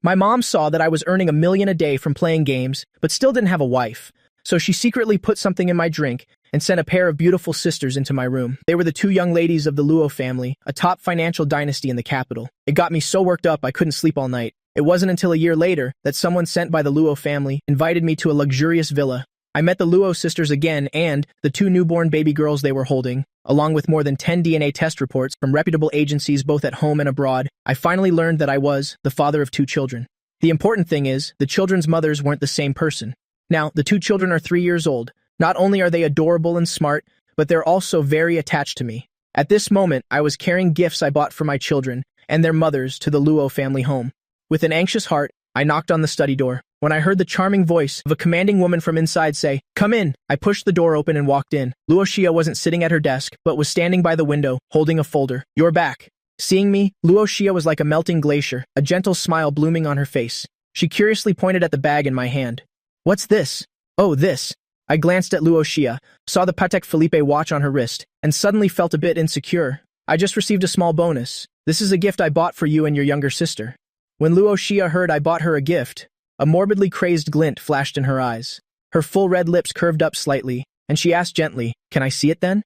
My mom saw that I was earning $1 million a day from playing games, but still didn't have a wife. So she secretly put something in my drink and sent a pair of beautiful sisters into my room. They were the two young ladies of the Luo family, a top financial dynasty in the capital. It got me so worked up I couldn't sleep all night. It wasn't until a year later that someone sent by the Luo family invited me to a luxurious villa. I met the Luo sisters again and the two newborn baby girls they were holding, along with more than 10 DNA test reports from reputable agencies both at home and abroad. I finally learned that I was the father of 2 children. The important thing is, the children's mothers weren't the same person. Now, the 2 children are 3 years old. Not only are they adorable and smart, but they're also very attached to me. At this moment, I was carrying gifts I bought for my children and their mothers to the Luo family home. With an anxious heart, I knocked on the study door. When I heard the charming voice of a commanding woman from inside say, "Come in," I pushed the door open and walked in. Luo Xia wasn't sitting at her desk, but was standing by the window, holding a folder. "You're back." Seeing me, Luo Xia was like a melting glacier, a gentle smile blooming on her face. She curiously pointed at the bag in my hand. "What's this?" "Oh, this." I glanced at Luo Xia, saw the Patek Philippe watch on her wrist, and suddenly felt a bit insecure. "I just received a small bonus. This is a gift I bought for you and your younger sister." When Luo Xia heard I bought her a gift, a morbidly crazed glint flashed in her eyes. Her full red lips curved up slightly, and she asked gently, "Can I see it then?"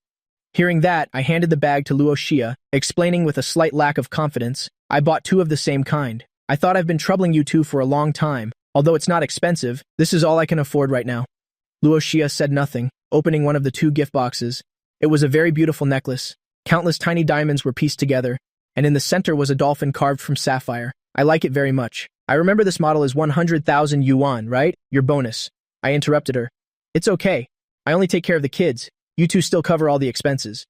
Hearing that, I handed the bag to Luo Xia, explaining with a slight lack of confidence, "I bought 2 of the same kind. I thought I've been troubling you 2 for a long time. Although it's not expensive, this is all I can afford right now." Luo Xia said nothing, opening one of the 2 gift boxes. It was a very beautiful necklace. Countless tiny diamonds were pieced together, and in the center was a dolphin carved from sapphire. "I like it very much. I remember this model is 100,000 yuan, right? Your bonus." I interrupted her. "It's okay. I only take care of the kids. You 2 still cover all the expenses."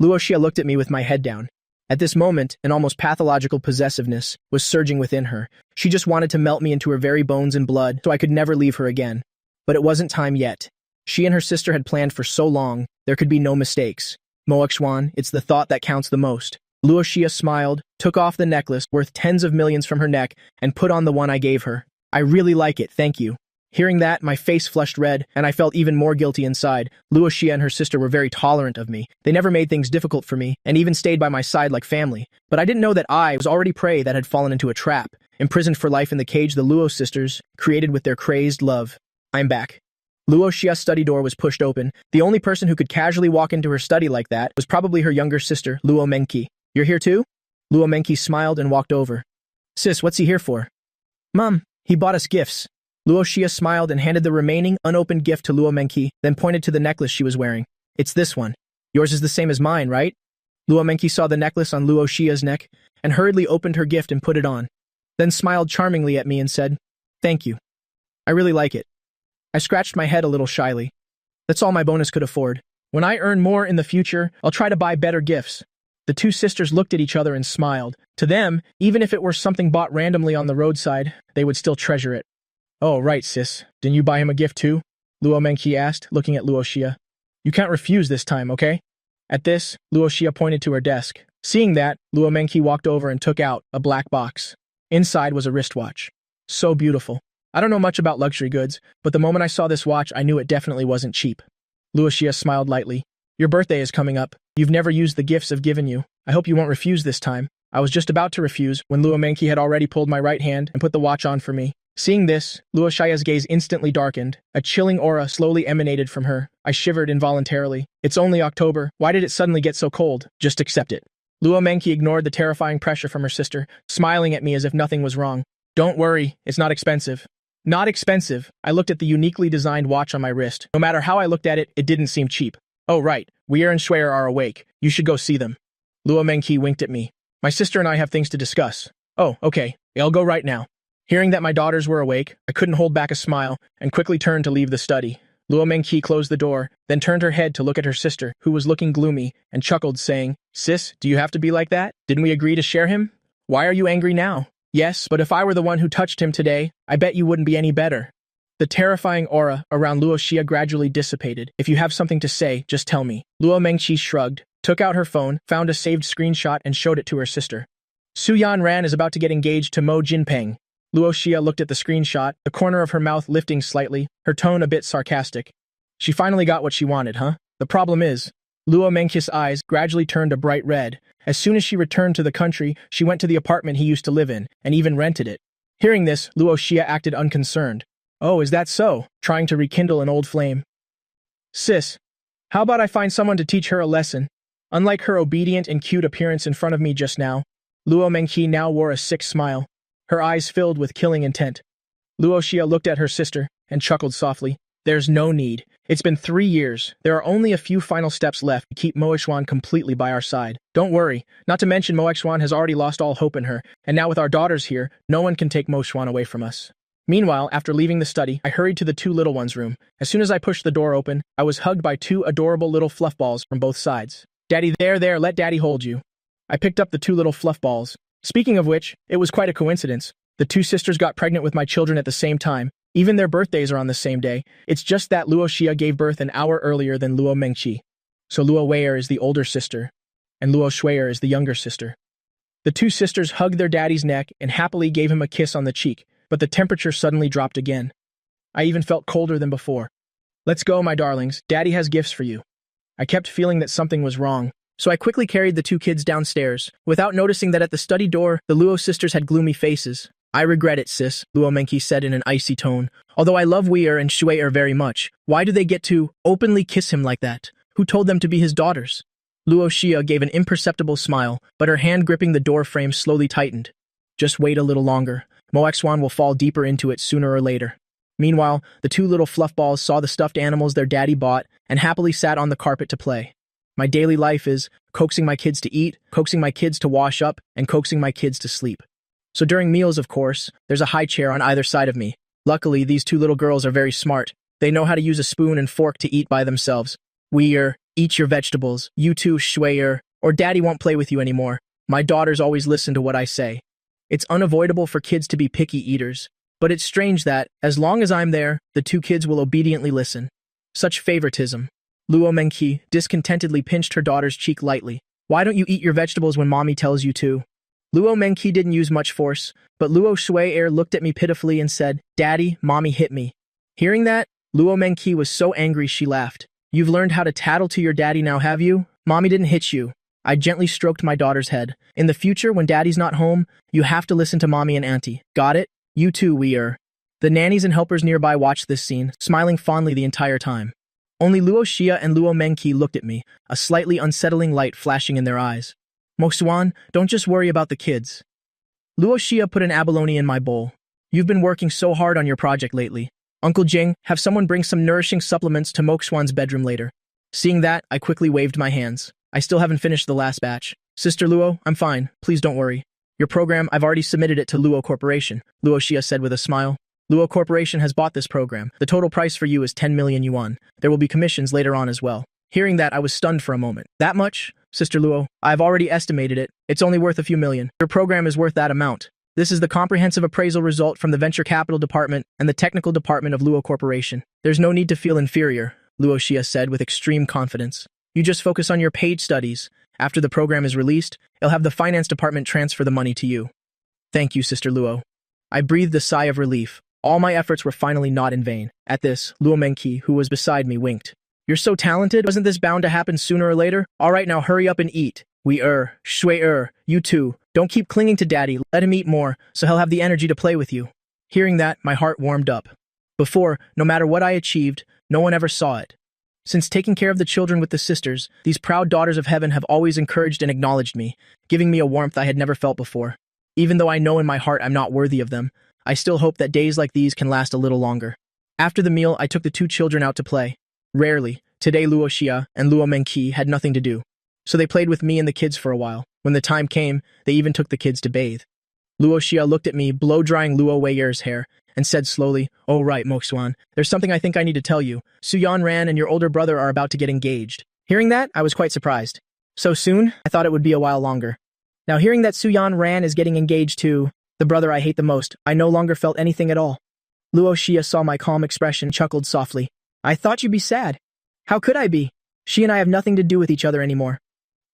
Luo Xia looked at me with my head down. At this moment, an almost pathological possessiveness was surging within her. She just wanted to melt me into her very bones and blood so I could never leave her again. But it wasn't time yet. She and her sister had planned for so long, there could be no mistakes. "Moaxuan, it's the thought that counts the most." Luo Xia smiled, took off the necklace worth tens of millions from her neck, and put on the one I gave her. "I really like it, thank you." Hearing that, my face flushed red, and I felt even more guilty inside. Luo Xia and her sister were very tolerant of me. They never made things difficult for me, and even stayed by my side like family. But I didn't know that I was already prey that had fallen into a trap, imprisoned for life in the cage the Luo sisters created with their crazed love. I'm back. Luo Xia's study door was pushed open. The only person who could casually walk into her study like that was probably her younger sister, Luo Mengqi. "You're here too?" Luo Mengqi smiled and walked over. "Sis, what's he here for?" "Mom, he bought us gifts." Luo Xia smiled and handed the remaining unopened gift to Luo Mengqi, then pointed to the necklace she was wearing. "It's this one. Yours is the same as mine, right?" Luo Mengqi saw the necklace on Luo Xia's neck and hurriedly opened her gift and put it on, then smiled charmingly at me and said, "Thank you. I really like it." I scratched my head a little shyly. That's all my bonus could afford. When I earn more in the future, I'll try to buy better gifts. The 2 sisters looked at each other and smiled. To them, even if it were something bought randomly on the roadside, they would still treasure it. "Oh, right, sis. Didn't you buy him a gift too?" Luo Mengqi asked, looking at Luo Xia. "You can't refuse this time, okay?" At this, Luo Xia pointed to her desk. Seeing that, Luo Mengqi walked over and took out a black box. Inside was a wristwatch. So beautiful. I don't know much about luxury goods, but the moment I saw this watch, I knew it definitely wasn't cheap. Luo Xia smiled lightly. "Your birthday is coming up. You've never used the gifts I've given you. I hope you won't refuse this time." I was just about to refuse when Luo Mengqi had already pulled my right hand and put the watch on for me. Seeing this, Luo Xia's gaze instantly darkened. A chilling aura slowly emanated from her. I shivered involuntarily. "It's only October. Why did it suddenly get so cold? Just accept it." Luo Mengqi ignored the terrifying pressure from her sister, smiling at me as if nothing was wrong. "Don't worry, it's not expensive." Not expensive. I looked at the uniquely designed watch on my wrist. No matter how I looked at it, it didn't seem cheap. "Oh right, Weir and Shuer are awake. You should go see them." Luo Mengqi winked at me. "My sister and I have things to discuss." "Oh, okay. I'll go right now." Hearing that my daughters were awake, I couldn't hold back a smile and quickly turned to leave the study. Luo Mengqi closed the door, then turned her head to look at her sister, who was looking gloomy, and chuckled, saying, "Sis, do you have to be like that? Didn't we agree to share him? Why are you angry now?" "Yes, but if I were the one who touched him today, I bet you wouldn't be any better." The terrifying aura around Luo Xia gradually dissipated. "If you have something to say, just tell me." Luo Mengqi shrugged, took out her phone, found a saved screenshot, and showed it to her sister. "Su Yanran is about to get engaged to Mo Jinpeng." Luo Xia looked at the screenshot, the corner of her mouth lifting slightly, her tone a bit sarcastic. "She finally got what she wanted, huh? The problem is..." Luo Mengqi's eyes gradually turned a bright red. As soon as she returned to the country, she went to the apartment he used to live in, and even rented it. Hearing this, Luo Xia acted unconcerned. Oh, is that so? Trying to rekindle an old flame. Sis, how about I find someone to teach her a lesson? Unlike her obedient and cute appearance in front of me just now, Luo Mengqi now wore a sick smile, her eyes filled with killing intent. Luo Xia looked at her sister and chuckled softly. There's no need. It's been 3 years. There are only a few final steps left to keep Mo Xuan completely by our side. Don't worry. Not to mention Mo Xuan has already lost all hope in her, and now with our daughters here, no one can take Mo Xuan away from us. Meanwhile, after leaving the study, I hurried to the two little ones' room. As soon as I pushed the door open, I was hugged by 2 adorable little fluff balls from both sides. Daddy, there, let Daddy hold you. I picked up the 2 little fluff balls. Speaking of which, it was quite a coincidence. The 2 sisters got pregnant with my children at the same time. Even their birthdays are on the same day. It's just that Luo Xia gave birth an hour earlier than Luo Mengqi. So Luo Wei'er is the older sister, and Luo Shui'er is the younger sister. The 2 sisters hugged their daddy's neck and happily gave him a kiss on the cheek, but the temperature suddenly dropped again. I even felt colder than before. Let's go, my darlings. Daddy has gifts for you. I kept feeling that something was wrong, so I quickly carried the 2 kids downstairs, without noticing that at the study door, the Luo sisters had gloomy faces. I regret it, sis, Luo Mengqi said in an icy tone. Although I love Wei'er and Shui'er very much, why do they get to openly kiss him like that? Who told them to be his daughters? Luo Xia gave an imperceptible smile, but her hand gripping the door frame slowly tightened. Just wait a little longer. Mo Xuan will fall deeper into it sooner or later. Meanwhile, the 2 little fluff balls saw the stuffed animals their daddy bought and happily sat on the carpet to play. My daily life is coaxing my kids to eat, coaxing my kids to wash up, and coaxing my kids to sleep. So during meals, of course, there's a high chair on either side of me. Luckily, these 2 little girls are very smart. They know how to use a spoon and fork to eat by themselves. Wei'er, eat your vegetables. You too, Shui'er, or Daddy won't play with you anymore. My daughters always listen to what I say. It's unavoidable for kids to be picky eaters, but it's strange that, as long as I'm there, the 2 kids will obediently listen. Such favoritism. Luo Mengqi discontentedly pinched her daughter's cheek lightly. Why don't you eat your vegetables when mommy tells you to? Luo Mengqi didn't use much force, but Luo Shui'er looked at me pitifully and said, Daddy, mommy hit me. Hearing that, Luo Mengqi was so angry she laughed. You've learned how to tattle to your daddy now, have you? Mommy didn't hit you. I gently stroked my daughter's head. In the future, when daddy's not home, you have to listen to mommy and auntie. Got it? You too, Wei'er. The nannies and helpers nearby watched this scene, smiling fondly the entire time. Only Luo Xia and Luo Mengqi looked at me, a slightly unsettling light flashing in their eyes. Mo Xuan, don't just worry about the kids. Luo Xia put an abalone in my bowl. You've been working so hard on your project lately. Uncle Jing, have someone bring some nourishing supplements to Mo Xuan's bedroom later. Seeing that, I quickly waved my hands. I still haven't finished the last batch. Sister Luo, I'm fine. Please don't worry. Your program, I've already submitted it to Luo Corporation, Luo Xia said with a smile. Luo Corporation has bought this program. The total price for you is 10 million yuan. There will be commissions later on as well. Hearing that, I was stunned for a moment. That much? Sister Luo, I've already estimated it. It's only worth a few million. Your program is worth that amount. This is the comprehensive appraisal result from the Venture Capital Department and the Technical Department of Luo Corporation. There's no need to feel inferior, Luo Xia said with extreme confidence. You just focus on your paid studies. After the program is released, it'll have the finance department transfer the money to you. Thank you, Sister Luo. I breathed a sigh of relief. All my efforts were finally not in vain. At this, Luo Mengqi, who was beside me, winked. You're so talented, wasn't this bound to happen sooner or later? All right, now hurry up and eat. Wei'er, Shui'er, you too. Don't keep clinging to Daddy, let him eat more, so he'll have the energy to play with you. Hearing that, my heart warmed up. Before, no matter what I achieved, no one ever saw it. Since taking care of the children with the sisters, these proud daughters of heaven have always encouraged and acknowledged me, giving me a warmth I had never felt before. Even though I know in my heart I'm not worthy of them, I still hope that days like these can last a little longer. After the meal, I took the 2 children out to play. Rarely, today Luo Xia and Luo Mengqi had nothing to do, so they played with me and the kids for a while. When the time came, they even took the kids to bathe. Luo Xia looked at me, blow-drying Luo Weier's hair, and said slowly, Oh right, Mo Xuan, there's something I think I need to tell you. Suyan Ran and your older brother are about to get engaged. Hearing that, I was quite surprised. So soon? I thought it would be a while longer. Now hearing that Suyan Ran is getting engaged to the brother I hate the most, I no longer felt anything at all. Luo Xia saw my calm expression, chuckled softly. I thought you'd be sad. How could I be? She and I have nothing to do with each other anymore.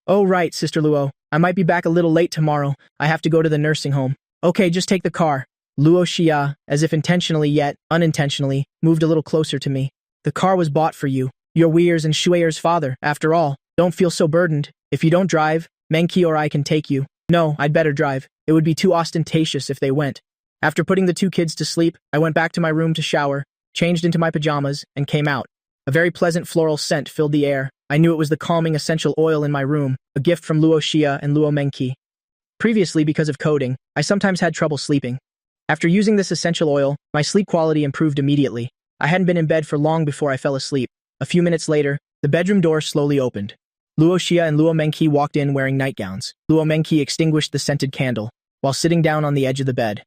Oh right, Sister Luo. I might be back a little late tomorrow. I have to go to the nursing home. Okay, just take the car. Luo Xia, as if intentionally yet unintentionally, moved a little closer to me. The car was bought for you. You're Weir's and Shui'er's father, after all. Don't feel so burdened. If you don't drive, Mengqi or I can take you. No, I'd better drive. It would be too ostentatious if they went. After putting the two kids to sleep, I went back to my room to shower, changed into my pajamas, and came out. A very pleasant floral scent filled the air. I knew it was the calming essential oil in my room, a gift from Luo Xia and Luo Mengqi. Previously, because of coding, I sometimes had trouble sleeping. After using this essential oil, my sleep quality improved immediately. I hadn't been in bed for long before I fell asleep. A few minutes later, the bedroom door slowly opened. Luo Xia and Luo Mengqi walked in wearing nightgowns. Luo Mengqi extinguished the scented candle, while sitting down on the edge of the bed.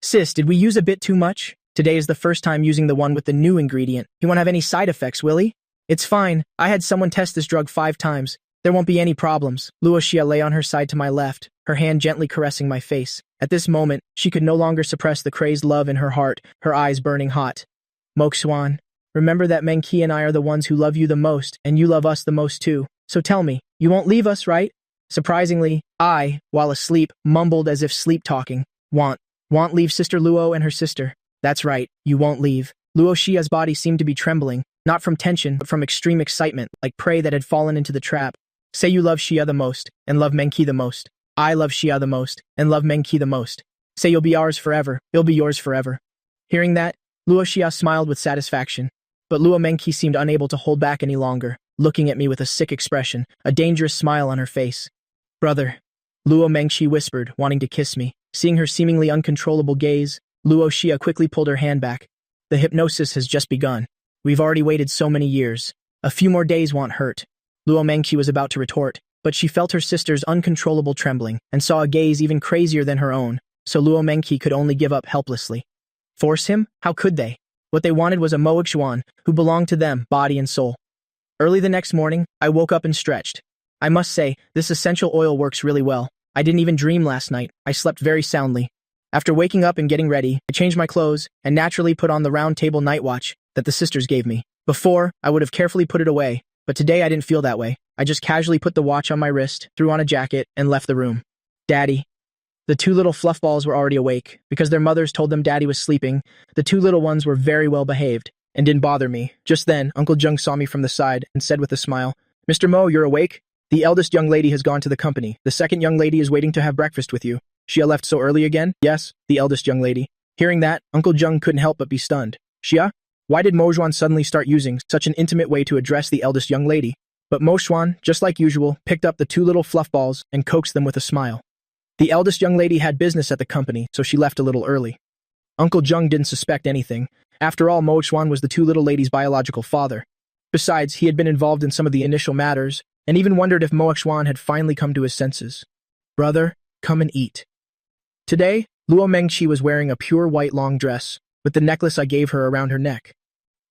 "Sis, did we use a bit too much? Today is the first time using the one with the new ingredient. He won't have any side effects, will he?" "It's fine. I had someone test this drug 5 times. There won't be any problems." Luo Xia lay on her side to my left, her hand gently caressing my face. At this moment, she could no longer suppress the crazed love in her heart, her eyes burning hot. "Moxuan, remember that Mengqi and I are the ones who love you the most, and you love us the most too. So tell me, you won't leave us, right?" Surprisingly, I, while asleep, mumbled as if sleep-talking. Want leave Sister Luo and her sister. That's right, you won't leave." Luo Xia's body seemed to be trembling, not from tension, but from extreme excitement, like prey that had fallen into the trap. "Say you love Xia the most, and love Mengqi the most. I love Xia the most, and love Mengqi the most. Say you'll be ours forever, you'll be yours forever." Hearing that, Luo Xia smiled with satisfaction, but Luo Mengqi seemed unable to hold back any longer, looking at me with a sick expression, a dangerous smile on her face. "Brother," Luo Mengqi whispered, wanting to kiss me. Seeing her seemingly uncontrollable gaze, Luo Xia quickly pulled her hand back. "The hypnosis has just begun. We've already waited so many years. A few more days won't hurt." Luo Mengqi was about to retort, but she felt her sister's uncontrollable trembling and saw a gaze even crazier than her own, so Luo Mengqi could only give up helplessly. Force him? How could they? What they wanted was a Moxuan who belonged to them, body and soul. Early the next morning, I woke up and stretched. I must say, this essential oil works really well. I didn't even dream last night. I slept very soundly. After waking up and getting ready, I changed my clothes and naturally put on the round table night watch that the sisters gave me. Before, I would have carefully put it away, but today I didn't feel that way. I just casually put the watch on my wrist, threw on a jacket, and left the room. "Daddy." The 2 little fluff balls were already awake. Because their mothers told them Daddy was sleeping, the 2 little ones were very well behaved and didn't bother me. Just then, Uncle Jung saw me from the side and said with a smile, "Mr. Mo, you're awake? The eldest young lady has gone to the company. The second young lady is waiting to have breakfast with you." "Xia left so early again?" "Yes, the eldest young lady." Hearing that, Uncle Jung couldn't help but be stunned. "Xia? Why did Mo Xuan suddenly start using such an intimate way to address the eldest young lady?" But Mo Xuan, just like usual, picked up the 2 little fluff balls and coaxed them with a smile. The eldest young lady had business at the company, so she left a little early. Uncle Jung didn't suspect anything. After all, Mo Xuan was the 2 little ladies' biological father. Besides, he had been involved in some of the initial matters, and even wondered if Mo Xuan had finally come to his senses. "Brother, come and eat." Today, Luo Mengqi was wearing a pure white long dress, with the necklace I gave her around her neck.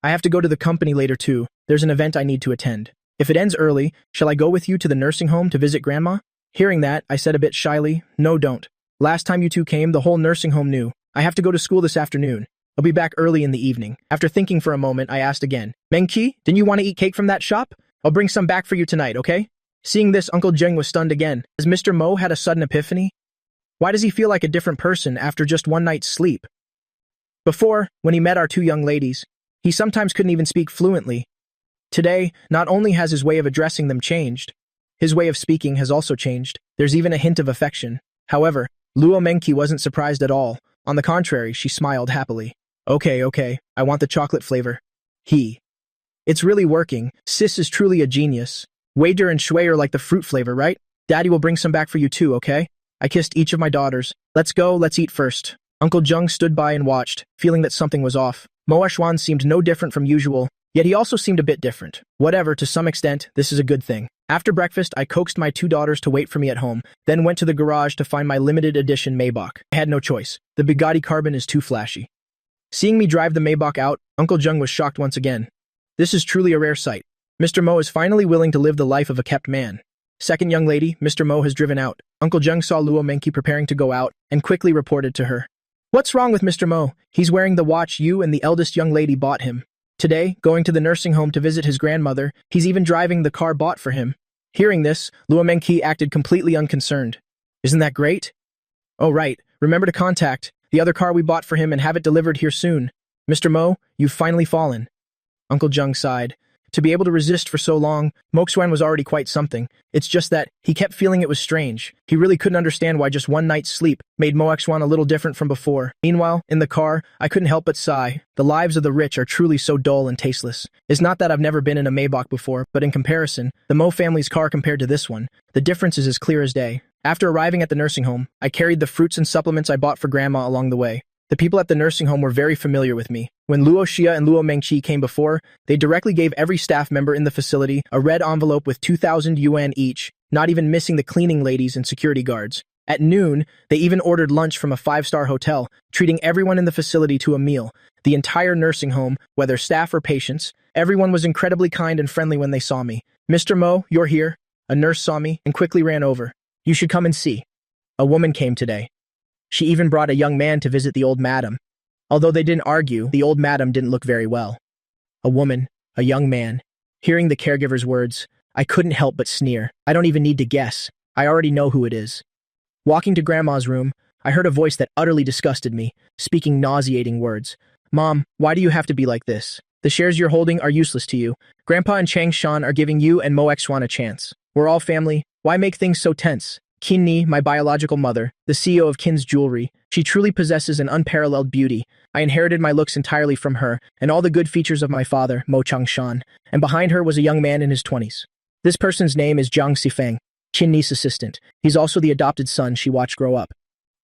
"I have to go to the company later too. There's an event I need to attend. If it ends early, shall I go with you to the nursing home to visit Grandma?" Hearing that, I said a bit shyly, "No, don't. Last time you 2 came, the whole nursing home knew. I have to go to school this afternoon. I'll be back early in the evening." After thinking for a moment, I asked again, "Mengqi, didn't you want to eat cake from that shop? I'll bring some back for you tonight, okay?" Seeing this, Uncle Jeng was stunned again. Has Mr. Mo had a sudden epiphany? Why does he feel like a different person after just one night's sleep? Before, when he met our 2 young ladies, he sometimes couldn't even speak fluently. Today, not only has his way of addressing them changed, his way of speaking has also changed. There's even a hint of affection. However, Luo Mengqi wasn't surprised at all. On the contrary, she smiled happily. Okay, I want the chocolate flavor." It's really working. Sis is truly a genius. Wader and Shui are like the fruit flavor, right? Daddy will bring some back for you too, okay? I kissed each of my daughters. "Let's go, let's eat first." Uncle Jung stood by and watched, feeling that something was off. Mo Xuan seemed no different from usual, yet he also seemed a bit different. Whatever, to some extent, this is a good thing. After breakfast, I coaxed my 2 daughters to wait for me at home, then went to the garage to find my limited edition Maybach. I had no choice. The Bugatti Carbon is too flashy. Seeing me drive the Maybach out, Uncle Jung was shocked once again. This is truly a rare sight. Mr. Mo is finally willing to live the life of a kept man. Second young lady, Mr. Mo has driven out. Uncle Jung saw Luo Mengqi preparing to go out and quickly reported to her. "What's wrong with Mr. Mo? He's wearing the watch you and the eldest young lady bought him. Today, going to the nursing home to visit his grandmother, he's even driving the car bought for him." Hearing this, Luo Mengqi acted completely unconcerned. "Isn't that great?" "Oh right, remember to contact the other car we bought for him and have it delivered here soon. Mr. Mo, you've finally fallen." Uncle Jung sighed. To be able to resist for so long, Moxwan was already quite something. It's just that he kept feeling it was strange. He really couldn't understand why just one night's sleep made Moxwan a little different from before. Meanwhile, in the car, I couldn't help but sigh. The lives of the rich are truly so dull and tasteless. It's not that I've never been in a Maybach before, but in comparison, the Mo family's car compared to this one, the difference is as clear as day. After arriving at the nursing home, I carried the fruits and supplements I bought for Grandma along the way. The people at the nursing home were very familiar with me. When Luo Xia and Luo Mengqi came before, they directly gave every staff member in the facility a red envelope with 2,000 yuan each, not even missing the cleaning ladies and security guards. At noon, they even ordered lunch from a 5-star hotel, treating everyone in the facility to a meal. The entire nursing home, whether staff or patients, everyone was incredibly kind and friendly when they saw me. "Mr. Mo, you're here." A nurse saw me and quickly ran over. "You should come and see." A woman came today. She even brought a young man to visit the old madam. Although they didn't argue, the old madam didn't look very well. A woman, a young man. Hearing the caregiver's words, I couldn't help but sneer. I don't even need to guess. I already know who it is. Walking to Grandma's room, I heard a voice that utterly disgusted me, speaking nauseating words. "Mom, why do you have to be like this? The shares you're holding are useless to you. Grandpa and Chang Shan are giving you and Mo Xwan a chance. We're all family. Why make things so tense?" Qin Ni, my biological mother, the CEO of Qin's Jewelry, she truly possesses an unparalleled beauty. I inherited my looks entirely from her, and all the good features of my father, Mo Changshan, and behind her was a young man in his 20s. This person's name is Jiang Xifeng, Qin Ni's assistant. He's also the adopted son she watched grow up.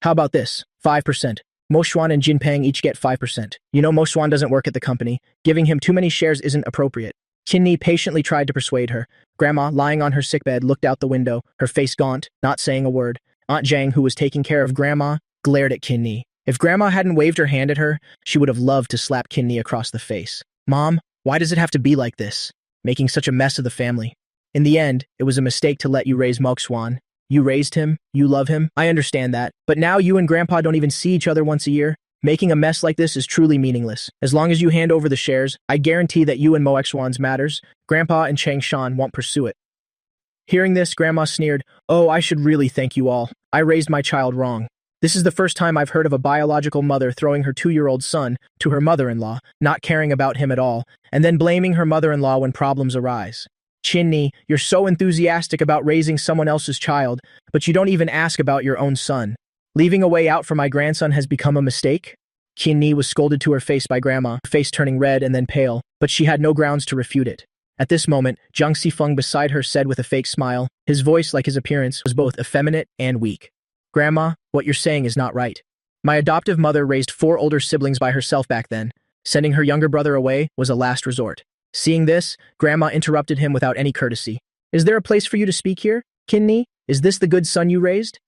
How about this? 5%. Mo Xuan and Jin Peng each get 5%. You know Mo Xuan doesn't work at the company. Giving him too many shares isn't appropriate. Qin Ni patiently tried to persuade her. Grandma, lying on her sickbed, looked out the window, her face gaunt, not saying a word. Aunt Zhang, who was taking care of Grandma, glared at Qin Ni. If Grandma hadn't waved her hand at her, she would have loved to slap Qin Ni across the face. "Mom, why does it have to be like this? Making such a mess of the family. In the end, it was a mistake to let you raise Moxwan. You raised him, you love him, I understand that. But now you and Grandpa don't even see each other once a year. Making a mess like this is truly meaningless. As long as you hand over the shares, I guarantee that you and Mo Xwan's matters, Grandpa and Chang Shan won't pursue it." Hearing this, Grandma sneered, "Oh, I should really thank you all. I raised my child wrong. This is the first time I've heard of a biological mother throwing her 2-year-old son to her mother-in-law, not caring about him at all, and then blaming her mother-in-law when problems arise. Qin Ni, you're so enthusiastic about raising someone else's child, but you don't even ask about your own son. Leaving a way out for my grandson has become a mistake?" Qin Ni was scolded to her face by Grandma, her face turning red and then pale, but she had no grounds to refute it. At this moment, Jiang Xifeng beside her said with a fake smile, his voice, like his appearance, was both effeminate and weak. "Grandma, what you're saying is not right. My adoptive mother raised 4 older siblings by herself back then. Sending her younger brother away was a last resort." Seeing this, Grandma interrupted him without any courtesy. "Is there a place for you to speak here, Qin Ni? Is this the good son you raised?"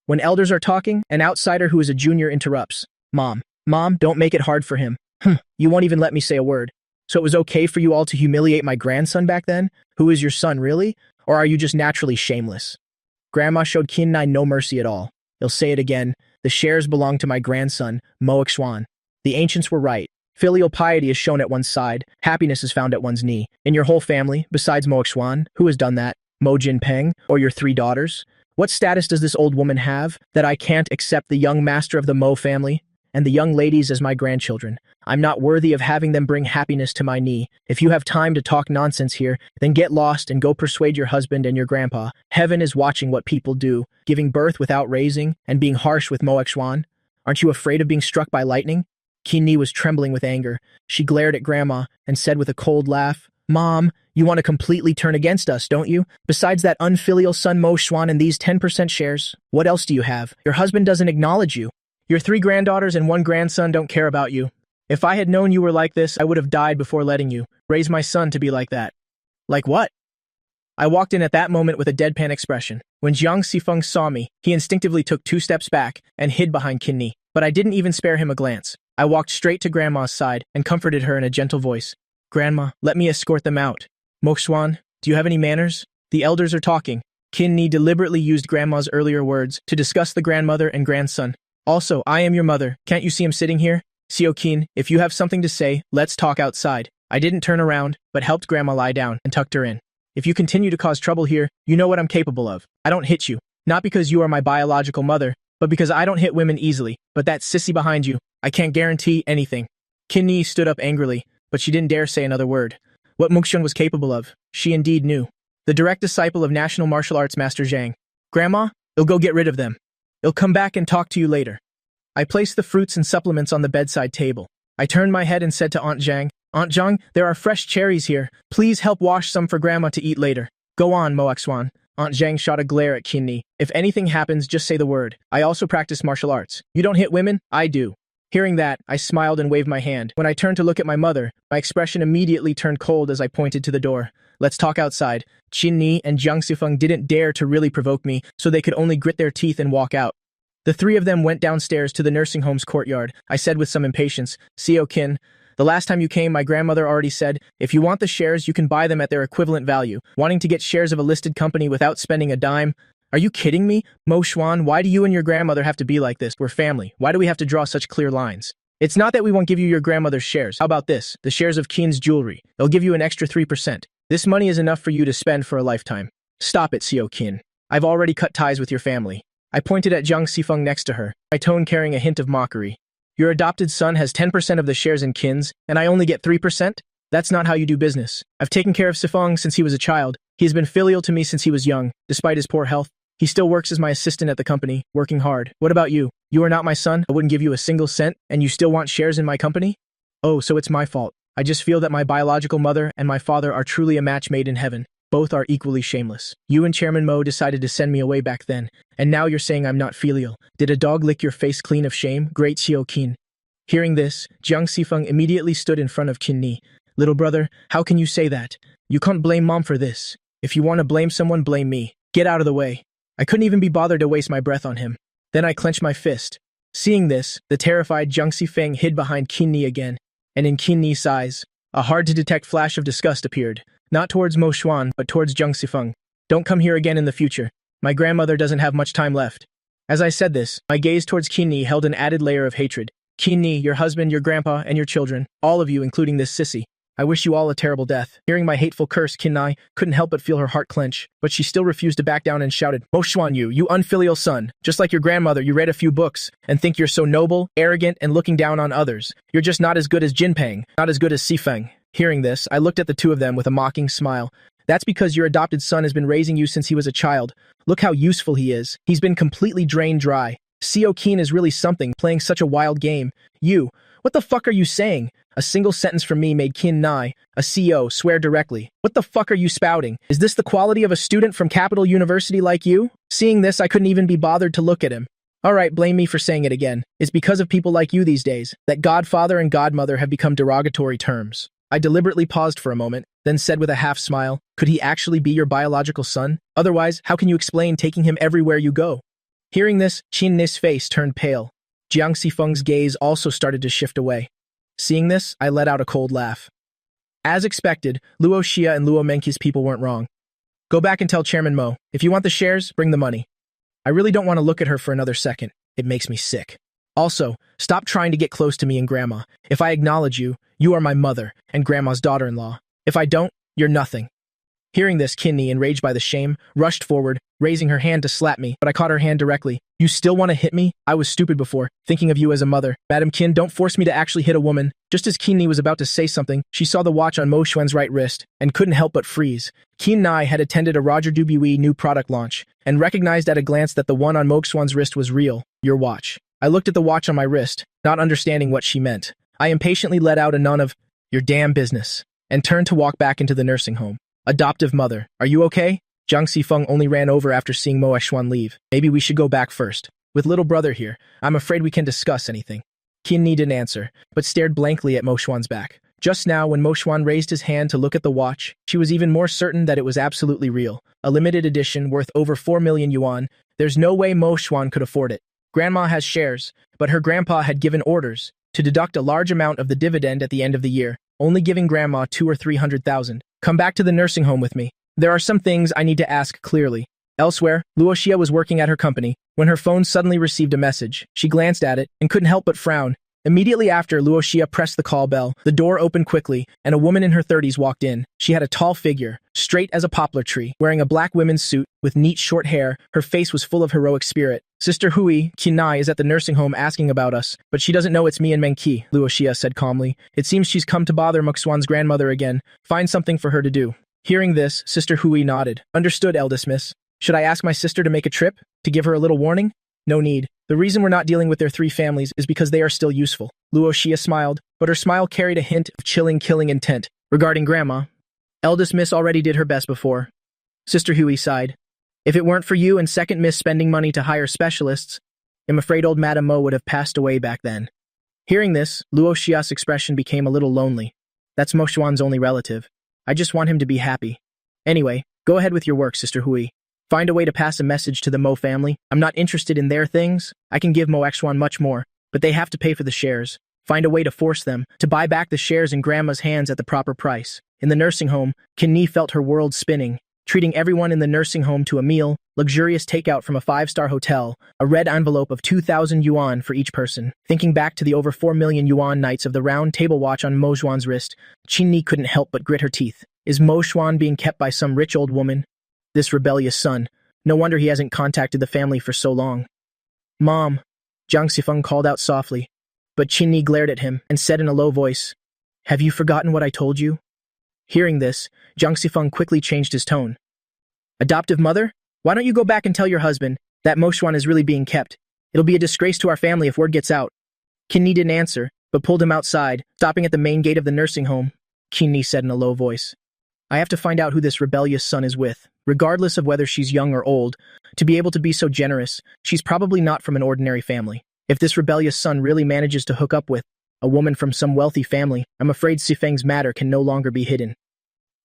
When elders are talking, an outsider who is a junior interrupts. Mom, don't make it hard for him. You won't even let me say a word. So it was okay for you all to humiliate my grandson back then? Who is your son, really? Or are you just naturally shameless?" Grandma showed Qin Ni no mercy at all. "He'll say it again. The shares belong to my grandson, Mo Xwan. The ancients were right. Filial piety is shown at one's side. Happiness is found at one's knee. In your whole family, besides Mo Xwan, who has done that? Mo Jin Peng, or your 3 daughters? What status does this old woman have that I can't accept the young master of the Mo family and the young ladies as my grandchildren? I'm not worthy of having them bring happiness to my knee. If you have time to talk nonsense here, then get lost and go persuade your husband and your grandpa. Heaven is watching what people do, giving birth without raising and being harsh with Mo Xwan. Aren't you afraid of being struck by lightning?" Qin Ni was trembling with anger. She glared at Grandma and said with a cold laugh, "Mom, you want to completely turn against us, don't you? Besides that unfilial son Mo Xuan and these 10% shares, what else do you have? Your husband doesn't acknowledge you. Your 3 granddaughters and 1 grandson don't care about you. If I had known you were like this, I would have died before letting you raise my son to be like that." "Like what?" I walked in at that moment with a deadpan expression. When Jiang Xifeng saw me, he instinctively took 2 steps back and hid behind Qin Ni, but I didn't even spare him a glance. I walked straight to Grandma's side and comforted her in a gentle voice. "Grandma, let me escort them out. Mo Xuan, do you have any manners? The elders are talking." Qin Ni deliberately used Grandma's earlier words to discuss the grandmother and grandson. "Also, I am your mother. Can't you see him sitting here? Xiao Qin, if you have something to say, let's talk outside." I didn't turn around, but helped Grandma lie down and tucked her in. "If you continue to cause trouble here, you know what I'm capable of. I don't hit you. Not because you are my biological mother, but because I don't hit women easily. But that sissy behind you, I can't guarantee anything." Qin Ni stood up angrily, but she didn't dare say another word. what Muxian was capable of. She indeed knew. The direct disciple of national martial arts master Zhang. Grandma, you'll go get rid of them. You'll come back and talk to you later. I placed the fruits and supplements on the bedside table. I turned my head and said to Aunt Zhang, Aunt Zhang, there are fresh cherries here. Please help wash some for Grandma to eat later. Go on, Moaxuan. Aunt Zhang shot a glare at Qin. If anything happens, just say the word. I also practice martial arts. You don't hit women? I do. Hearing that, I smiled and waved my hand. When I turned to look at my mother, my expression immediately turned cold as I pointed to the door. Let's talk outside. Qin and Jiang Xifeng didn't dare to really provoke me, so they could only grit their teeth and walk out. The three of them went downstairs to the nursing home's courtyard. I said with some impatience, Seo Qin, the last time you came, my grandmother already said, if you want the shares, you can buy them at their equivalent value. Wanting to get shares of a listed company without spending a dime? Are you kidding me? Mo Xuan, why do you and your grandmother have to be like this? We're family. Why do we have to draw such clear lines? It's not that we won't give you your grandmother's shares. How about this? The shares of Qin's jewelry. They'll give you an extra 3%. This money is enough for you to spend for a lifetime. Stop it, Seo Qin. I've already cut ties with your family. I pointed at Jiang Xifeng next to her, my tone carrying a hint of mockery. Your adopted son has 10% of the shares in Qin's, and I only get 3%? That's not how you do business. I've taken care of Xifeng since he was a child. He has been filial to me since he was young. Despite his poor health, he still works as my assistant at the company, working hard. What about you? You are not my son. I wouldn't give you a single cent, and you still want shares in my company? Oh, so it's my fault. I just feel that my biological mother and my father are truly a match made in heaven. Both are equally shameless. You and Chairman Mo decided to send me away back then, and now you're saying I'm not filial. Did a dog lick your face clean of shame? Great Seo Qin. Hearing this, Jiang Xifeng immediately stood in front of Qin. Little brother, how can you say that? You can't blame Mom for this. If you want to blame someone, blame me. Get out of the way. I couldn't even be bothered to waste my breath on him. Then I clenched my fist. Seeing this, the terrified Jiang Xifeng hid behind Qin again, and in Qin's eyes, a hard-to-detect flash of disgust appeared, not towards Mo Xuan, but towards Jiang Xifeng. Don't come here again in the future. My grandmother doesn't have much time left. As I said this, my gaze towards Qin held an added layer of hatred. Qin, your husband, your grandpa, and your children, all of you, including this sissy. I wish you all a terrible death. Hearing my hateful curse, Qin couldn't help but feel her heart clench, but she still refused to back down and shouted, Mo Xuan, you unfilial son. Just like your grandmother, you read a few books and think you're so noble, arrogant, and looking down on others. You're just not as good as Jinpeng, not as good as Xifeng. Hearing this, I looked at the two of them with a mocking smile. That's because your adopted son has been raising you since he was a child. Look how useful he is. He's been completely drained dry. Seo Qin is really something, playing such a wild game. What the fuck are you saying? A single sentence from me made Qin, a CEO, swear directly. What the fuck are you spouting? Is this the quality of a student from Capital University like you? Seeing this, I couldn't even be bothered to look at him. Alright, blame me for saying it again. It's because of people like you these days that godfather and godmother have become derogatory terms. I deliberately paused for a moment, then said with a half smile, could he actually be your biological son? Otherwise, how can you explain taking him everywhere you go? Hearing this, Qin's face turned pale. Jiang Xifeng's gaze also started to shift away. Seeing this, I let out a cold laugh. As expected, Luo Xia and Luo Menqi's people weren't wrong. Go back and tell Chairman Mo, if you want the shares, bring the money. I really don't want to look at her for another second. It makes me sick. Also, stop trying to get close to me and Grandma. If I acknowledge you, you are my mother and Grandma's daughter-in-law. If I don't, you're nothing. Hearing this, Qin, enraged by the shame, rushed forward, raising her hand to slap me, but I caught her hand directly. You still want to hit me? I was stupid before, thinking of you as a mother. Madam Qin, don't force me to actually hit a woman. Just as Qin was about to say something, she saw the watch on Mo Xuan's right wrist, and couldn't help but freeze. Qin had attended a Roger Dubuis new product launch, and recognized at a glance that the one on Mo Xuan's wrist was real, your watch. I looked at the watch on my wrist, not understanding what she meant. I impatiently let out a none of, your damn business, and turned to walk back into the nursing home. Adoptive mother, are you okay? Jiang Xifeng only ran over after seeing Mo Xuan leave. Maybe we should go back first. With little brother here, I'm afraid we can discuss anything. Qin didn't answer, but stared blankly at Mo Xuan's back. Just now, when Mo Xuan raised his hand to look at the watch, she was even more certain that it was absolutely real. A limited edition worth over 4 million yuan. There's no way Mo Xuan could afford it. Grandma has shares, but her grandpa had given orders to deduct a large amount of the dividend at the end of the year, only giving Grandma 200,000 or 300,000. Come back to the nursing home with me. There are some things I need to ask clearly. Elsewhere, Luo Xia was working at her company when her phone suddenly received a message. She glanced at it and couldn't help but frown. Immediately after, Luo Xia pressed the call bell. The door opened quickly, and a woman in her 30s walked in. She had a tall figure, straight as a poplar tree, wearing a black women's suit with neat short hair. Her face was full of heroic spirit. Sister Hui, Qinai, is at the nursing home asking about us, but she doesn't know it's me and Menqi, Luo Xia said calmly. It seems she's come to bother Muxuan's grandmother again. Find something for her to do. Hearing this, Sister Hui nodded. Understood, eldest miss. Should I ask my sister to make a trip? To give her a little warning? No need. The reason we're not dealing with their 3 families is because they are still useful. Luo Xia smiled, but her smile carried a hint of chilling, killing intent. Regarding Grandma, eldest miss already did her best before. Sister Hui sighed. If it weren't for you and second miss spending money to hire specialists, I'm afraid old Madame Mo would have passed away back then. Hearing this, Luo Xia's expression became a little lonely. That's Mo Xuan's only relative. I just want him to be happy. Anyway, go ahead with your work, Sister Hui. Find a way to pass a message to the Mo family. I'm not interested in their things. I can give Mo Xuan much more, but they have to pay for the shares. Find a way to force them to buy back the shares in Grandma's hands at the proper price. In the nursing home, Qin felt her world spinning, treating everyone in the nursing home to a meal, luxurious takeout from a 5-star hotel, a red envelope of 2,000 yuan for each person. Thinking back to the over 4 million yuan nights of the round table watch on Mo Xuan's wrist, Qin couldn't help but grit her teeth. Is Mo Xuan being kept by some rich old woman? This rebellious son. No wonder he hasn't contacted the family for so long. Mom, Jiang Xifeng called out softly, but Qin glared at him and said in a low voice, Have you forgotten what I told you? Hearing this, Jiang Xifeng quickly changed his tone. Adoptive mother? Why don't you go back and tell your husband that Mo Xuan is really being kept? It'll be a disgrace to our family if word gets out. Qin didn't answer, but pulled him outside, stopping at the main gate of the nursing home. Qin said in a low voice, I have to find out who this rebellious son is with. Regardless of whether she's young or old, to be able to be so generous, she's probably not from an ordinary family. If this rebellious son really manages to hook up with a woman from some wealthy family, I'm afraid Xifeng's matter can no longer be hidden.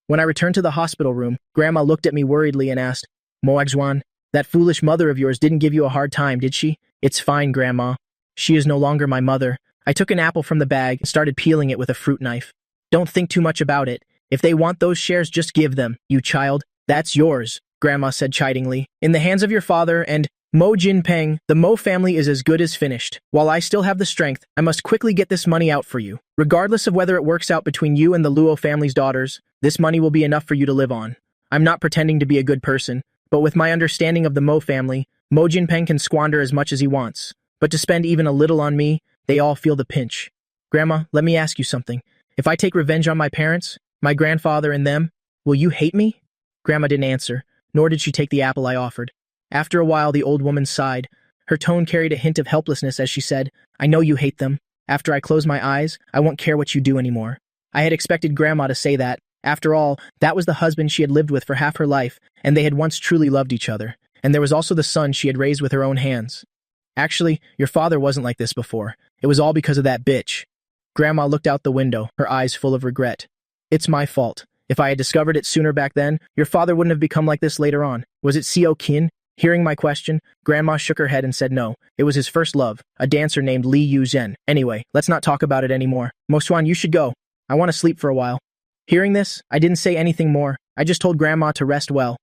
When I returned to the hospital room, Grandma looked at me worriedly and asked, Mo Xuan, that foolish mother of yours didn't give you a hard time, did she? It's fine, Grandma. She is no longer my mother. I took an apple from the bag and started peeling it with a fruit knife. Don't think too much about it. If they want those shares, just give them, you child. That's yours, Grandma said chidingly. In the hands of your father and Mo Jinpeng, the Mo family is as good as finished. While I still have the strength, I must quickly get this money out for you. Regardless of whether it works out between you and the Luo family's daughters, this money will be enough for you to live on. I'm not pretending to be a good person, but with my understanding of the Mo family, Mo Jinpeng can squander as much as he wants. But to spend even a little on me, they all feel the pinch. Grandma, let me ask you something. If I take revenge on my parents, my grandfather and them, will you hate me? Grandma didn't answer, nor did she take the apple I offered. After a while, the old woman sighed. Her tone carried a hint of helplessness as she said, I know you hate them. After I close my eyes, I won't care what you do anymore. I had expected Grandma to say that. After all, that was the husband she had lived with for half her life, and they had once truly loved each other. And there was also the son she had raised with her own hands. Actually, your father wasn't like this before. It was all because of that bitch. Grandma looked out the window, her eyes full of regret. It's my fault. If I had discovered it sooner back then, your father wouldn't have become like this later on. Was it Xiao Qin? Hearing my question, Grandma shook her head and said no. It was his first love, a dancer named Li Yuzhen. Anyway, let's not talk about it anymore. Mo Xuan, you should go. I want to sleep for a while. Hearing this, I didn't say anything more. I just told Grandma to rest well.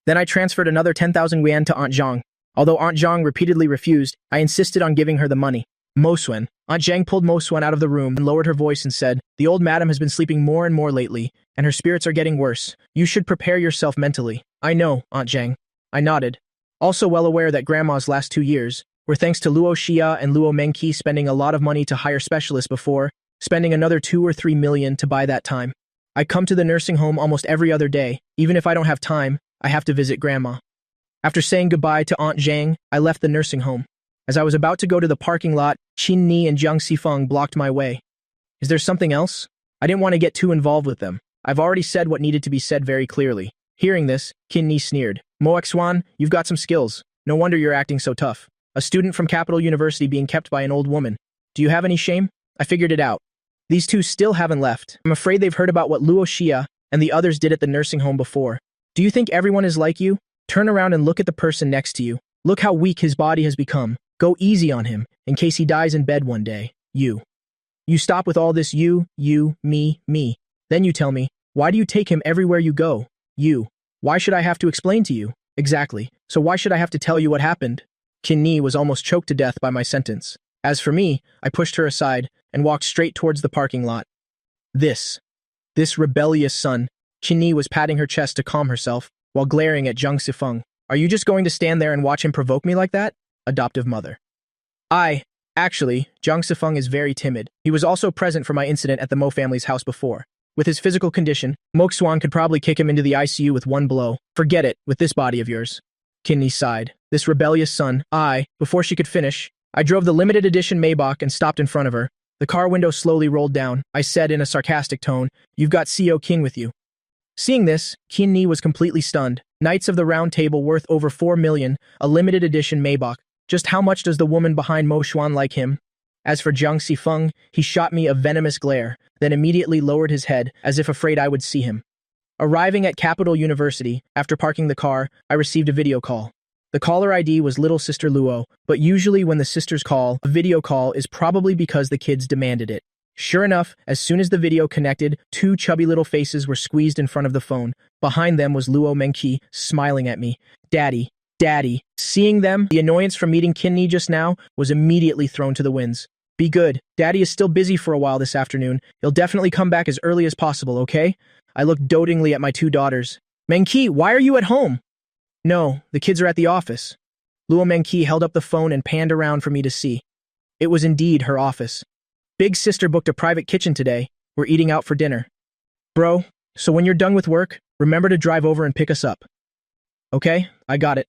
Then I transferred another 10,000 yuan to Aunt Zhang. Although Aunt Zhang repeatedly refused, I insisted on giving her the money. Mo Xuan. Aunt Zhang pulled Mo Xuan out of the room and lowered her voice and said, The old madam has been sleeping more and more lately, and her spirits are getting worse. You should prepare yourself mentally. I know, Aunt Zhang. I nodded. Also well aware that Grandma's last 2 years were thanks to Luo Xia and Luo Menqi spending a lot of money to hire specialists before, spending another 2 or 3 million to buy that time. I come to the nursing home almost every other day. Even if I don't have time, I have to visit Grandma. After saying goodbye to Aunt Zhang, I left the nursing home. As I was about to go to the parking lot, Qin Ni and Jiang Xifeng blocked my way. Is there something else? I didn't want to get too involved with them. I've already said what needed to be said very clearly. Hearing this, Qin Ni sneered. Mo Xuan, you've got some skills. No wonder you're acting so tough. A student from Capital University being kept by an old woman. Do you have any shame? I figured it out. These two still haven't left. I'm afraid they've heard about what Luo Xia and the others did at the nursing home before. Do you think everyone is like you? Turn around and look at the person next to you. Look how weak his body has become. Go easy on him, in case he dies in bed one day. You stop with all this you, me. Then you tell me, why do you take him everywhere you go? Why should I have to explain to you? Exactly. So why should I have to tell you what happened? Qin Ni was almost choked to death by my sentence. As for me, I pushed her aside and walked straight towards the parking lot. This rebellious son, Qin was patting her chest to calm herself while glaring at Zhang Sifeng. Are you just going to stand there and watch him provoke me like that? Adoptive mother. Actually, Zhang Sifeng is very timid. He was also present for my incident at the Mo family's house before. With his physical condition, Mo Xuan could probably kick him into the ICU with one blow. Forget it, with this body of yours. Qin sighed. This rebellious son. Before she could finish, I drove the limited edition Maybach and stopped in front of her. The car window slowly rolled down. I said in a sarcastic tone, "You've got CO King with you." Seeing this, Qin was completely stunned. Knights of the Round Table worth over 4 million, a limited edition Maybach. Just how much does the woman behind Mo Xuan like him? As for Zhang Sifeng, he shot me a venomous glare, then immediately lowered his head, as if afraid I would see him. Arriving at Capital University, after parking the car, I received a video call. The caller ID was Little Sister Luo, but usually when the sisters call, a video call is probably because the kids demanded it. Sure enough, as soon as the video connected, two chubby little faces were squeezed in front of the phone. Behind them was Luo Mengqi, smiling at me. Daddy. Daddy. Seeing them, the annoyance from meeting Qin just now was immediately thrown to the winds. Be good. Daddy is still busy for a while this afternoon. He'll definitely come back as early as possible, okay? I looked dotingly at my two daughters. Mengqi, why are you at home? No, the kids are at the office. Luo Mengqi held up the phone and panned around for me to see. It was indeed her office. Big sister booked a private kitchen today. We're eating out for dinner. Bro, so when you're done with work, remember to drive over and pick us up. Okay, I got it.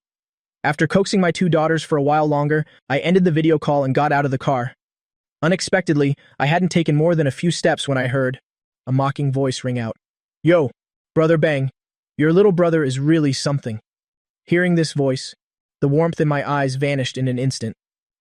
After coaxing my two daughters for a while longer, I ended the video call and got out of the car. Unexpectedly, I hadn't taken more than a few steps when I heard a mocking voice ring out. Yo, Brother Bang, your little brother is really something. Hearing this voice, the warmth in my eyes vanished in an instant.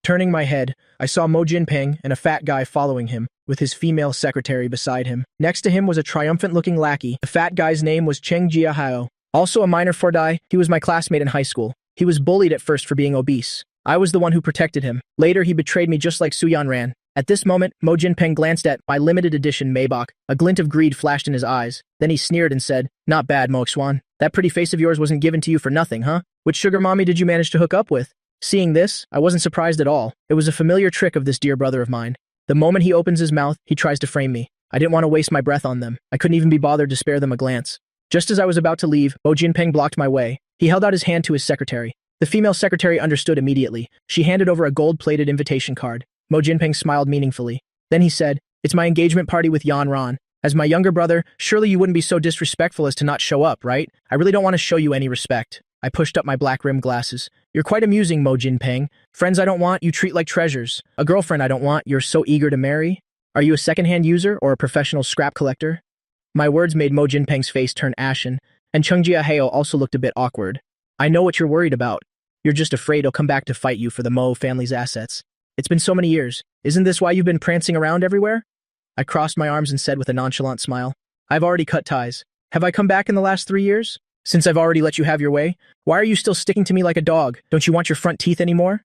Turning my head, I saw Mo Jinping and a fat guy following him, with his female secretary beside him. Next to him was a triumphant-looking lackey. The fat guy's name was Cheng Jiahao. Also a minor Fordai, he was my classmate in high school. He was bullied at first for being obese. I was the one who protected him. Later, he betrayed me just like Su Yanran. At this moment, Mo Jinping glanced at my limited edition Maybach. A glint of greed flashed in his eyes. Then he sneered and said, "Not bad, Mo Xuan. That pretty face of yours wasn't given to you for nothing, huh? Which sugar mommy did you manage to hook up with?" Seeing this, I wasn't surprised at all. It was a familiar trick of this dear brother of mine. The moment he opens his mouth, he tries to frame me. I didn't want to waste my breath on them. I couldn't even be bothered to spare them a glance. Just as I was about to leave, Mo Jinping blocked my way. He held out his hand to his secretary. The female secretary understood immediately. She handed over a gold-plated invitation card. Mo Jinping smiled meaningfully. Then he said, "It's my engagement party with Yan Ran. As my younger brother, surely you wouldn't be so disrespectful as to not show up, right? I really don't want to show you any respect." I pushed up my black-rimmed glasses. "You're quite amusing, Mo Jinping. Friends I don't want, you treat like treasures. A girlfriend I don't want, you're so eager to marry. Are you a second-hand user or a professional scrap collector?" My words made Mo Jinping's face turn ashen, and Cheng Jiahao also looked a bit awkward. "I know what you're worried about. You're just afraid he'll come back to fight you for the Mo family's assets. It's been so many years. Isn't this why you've been prancing around everywhere?" I crossed my arms and said with a nonchalant smile, "I've already cut ties. Have I come back in the last 3 years? Since I've already let you have your way, why are you still sticking to me like a dog? Don't you want your front teeth anymore?"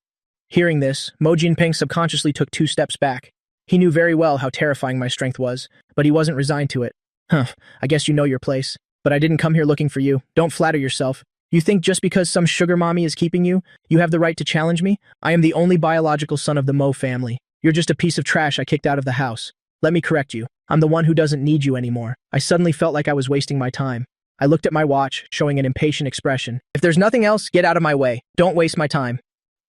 Hearing this, Mo Jinping subconsciously took 2 steps back. He knew very well how terrifying my strength was, but he wasn't resigned to it. I guess you know your place. But I didn't come here looking for you. Don't flatter yourself. You think just because some sugar mommy is keeping you, you have the right to challenge me? I am the only biological son of the Mo family. You're just a piece of trash I kicked out of the house. Let me correct you. I'm the one who doesn't need you anymore. I suddenly felt like I was wasting my time. I looked at my watch, showing an impatient expression. If there's nothing else, get out of my way. Don't waste my time.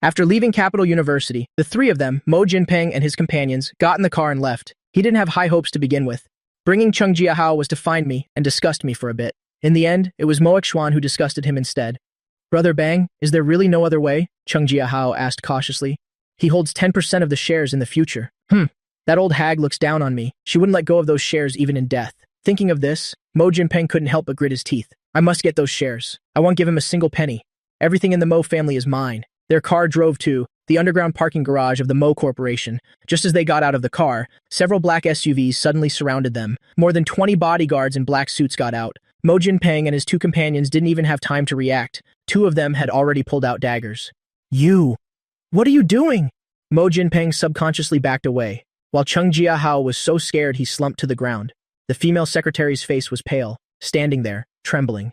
After leaving Capital University, the 3 of them, Mo Jinping and his companions, got in the car and left. He didn't have high hopes to begin with. Bringing Cheng Jiahao was to find me and disgust me for a bit. In the end, it was Mo Xuan who disgusted him instead. "Brother Bang, is there really no other way?" Cheng Jiahao asked cautiously. "He holds 10% of the shares in the future." That old hag looks down on me. She wouldn't let go of those shares even in death. Thinking of this, Mo Jinping couldn't help but grit his teeth. I must get those shares. I won't give him a single penny. Everything in the Mo family is mine. Their car drove to the underground parking garage of the Mo Corporation. Just as they got out of the car, several black SUVs suddenly surrounded them. More than 20 bodyguards in black suits got out. Mo Jinping and his 2 companions didn't even have time to react. 2 of them had already pulled out daggers. "You! What are you doing?" Mo Jinping subconsciously backed away, while Cheng Jiahao was so scared he slumped to the ground. The female secretary's face was pale, standing there, trembling.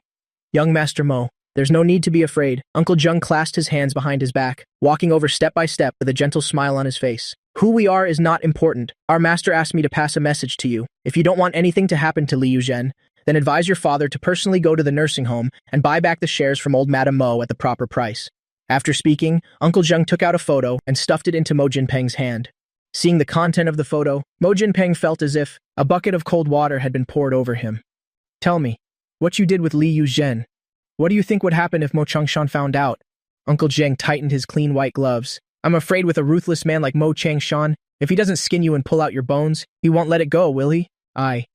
"Young Master Mo, there's no need to be afraid." Uncle Zheng clasped his hands behind his back, walking over step by step with a gentle smile on his face. Who we are is not important. Our master asked me to pass a message to you. If you don't want anything to happen to Liu Zhen, then advise your father to personally go to the nursing home and buy back the shares from old Madame Mo at the proper price. After speaking, Uncle Zheng took out a photo and stuffed it into Mo Jinpeng's hand. Seeing the content of the photo, Mo Jinpeng felt as if a bucket of cold water had been poured over him. Tell me, what you did with Liu Zhen? What do you think would happen if Mo Changshan found out? Uncle Zheng tightened his clean white gloves. I'm afraid with a ruthless man like Mo Changshan, if he doesn't skin you and pull out your bones, he won't let it go, will he? I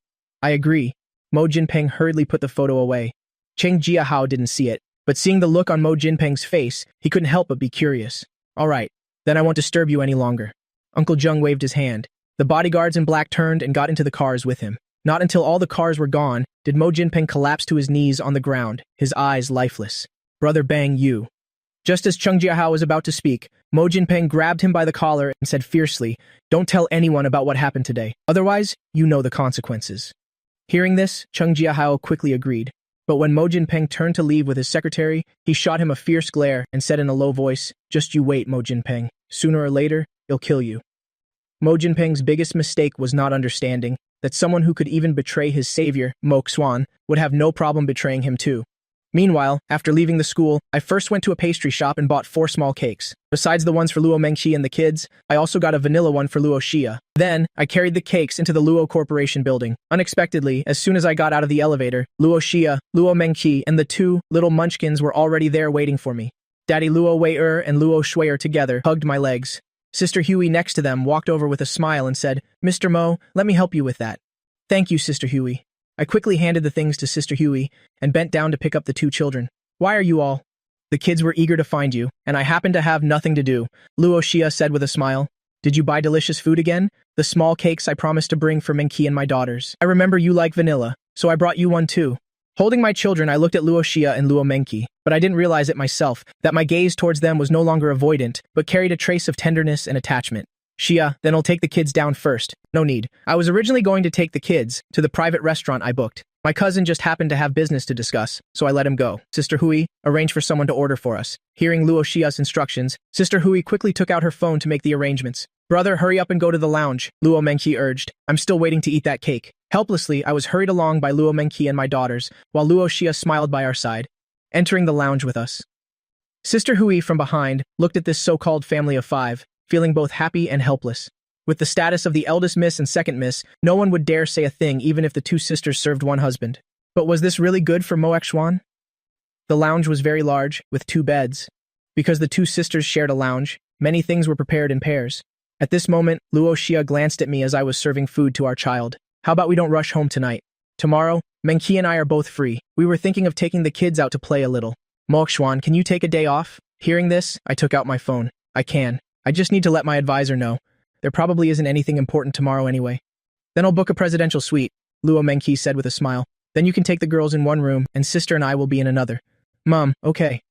agree. Mo Jinpeng hurriedly put the photo away. Cheng Jiahao didn't see it, but seeing the look on Mo Jinpeng's face, he couldn't help but be curious. All right, then I won't disturb you any longer. Uncle Zheng waved his hand. The bodyguards in black turned and got into the cars with him. Not until all the cars were gone did Mo Jinpeng collapse to his knees on the ground, his eyes lifeless. Brother Bang Yu. Just as Cheng Jiahao was about to speak, Mo Jinpeng grabbed him by the collar and said fiercely, "Don't tell anyone about what happened today. Otherwise, you know the consequences." Hearing this, Cheng Jiahao quickly agreed. But when Mo Jinpeng turned to leave with his secretary, he shot him a fierce glare and said in a low voice, "Just you wait, Mo Jinpeng. Sooner or later, he'll kill you." Mo Jinpeng's biggest mistake was not understanding that someone who could even betray his savior, Mo Xuan, would have no problem betraying him too. Meanwhile, after leaving the school, I first went to a pastry shop and bought 4 small cakes. Besides the ones for Luo Mengqi and the kids, I also got a vanilla one for Luo Xia. Then, I carried the cakes into the Luo Corporation building. Unexpectedly, as soon as I got out of the elevator, Luo Xia, Luo Mengqi, and the 2 little munchkins were already there waiting for me. Daddy Luo Wei and Luo Shuier together hugged my legs. Sister Huey next to them walked over with a smile and said, "Mr. Mo, let me help you with that." "Thank you, Sister Huey." I quickly handed the things to Sister Huey and bent down to pick up the 2 children. "Why are you all?" "The kids were eager to find you, and I happened to have nothing to do," Luo Xia said with a smile. "Did you buy delicious food again? The small cakes I promised to bring for Mengqi and my daughters. I remember you like vanilla, so I brought you one too." Holding my children, I looked at Luo Xia and Luo Mengqi, but I didn't realize it myself, that my gaze towards them was no longer avoidant, but carried a trace of tenderness and attachment. "Xia, then I'll take the kids down first." "No need. I was originally going to take the kids to the private restaurant I booked. My cousin just happened to have business to discuss, so I let him go. Sister Hui, arrange for someone to order for us." Hearing Luo Xia's instructions, Sister Hui quickly took out her phone to make the arrangements. "Brother, hurry up and go to the lounge," Luo Mengqi urged. "I'm still waiting to eat that cake." Helplessly, I was hurried along by Luo Mengqi and my daughters, while Luo Xia smiled by our side, entering the lounge with us. Sister Hui, from behind, looked at this so-called family of 5, feeling both happy and helpless. With the status of the eldest miss and second miss, no one would dare say a thing even if the 2 sisters served one husband. But was this really good for Mo Xuan? The lounge was very large, with 2 beds. Because the 2 sisters shared a lounge, many things were prepared in pairs. At this moment, Luo Xia glanced at me as I was serving food to our child. "How about we don't rush home tonight? Tomorrow, Mengqi and I are both free. We were thinking of taking the kids out to play a little. Mo Xuan, can you take a day off?" Hearing this, I took out my phone. "I can. I just need to let my advisor know. There probably isn't anything important tomorrow anyway." "Then I'll book a presidential suite," Luo Mengqi said with a smile. "Then you can take the girls in one room, and Sister and I will be in another." "Mom, okay."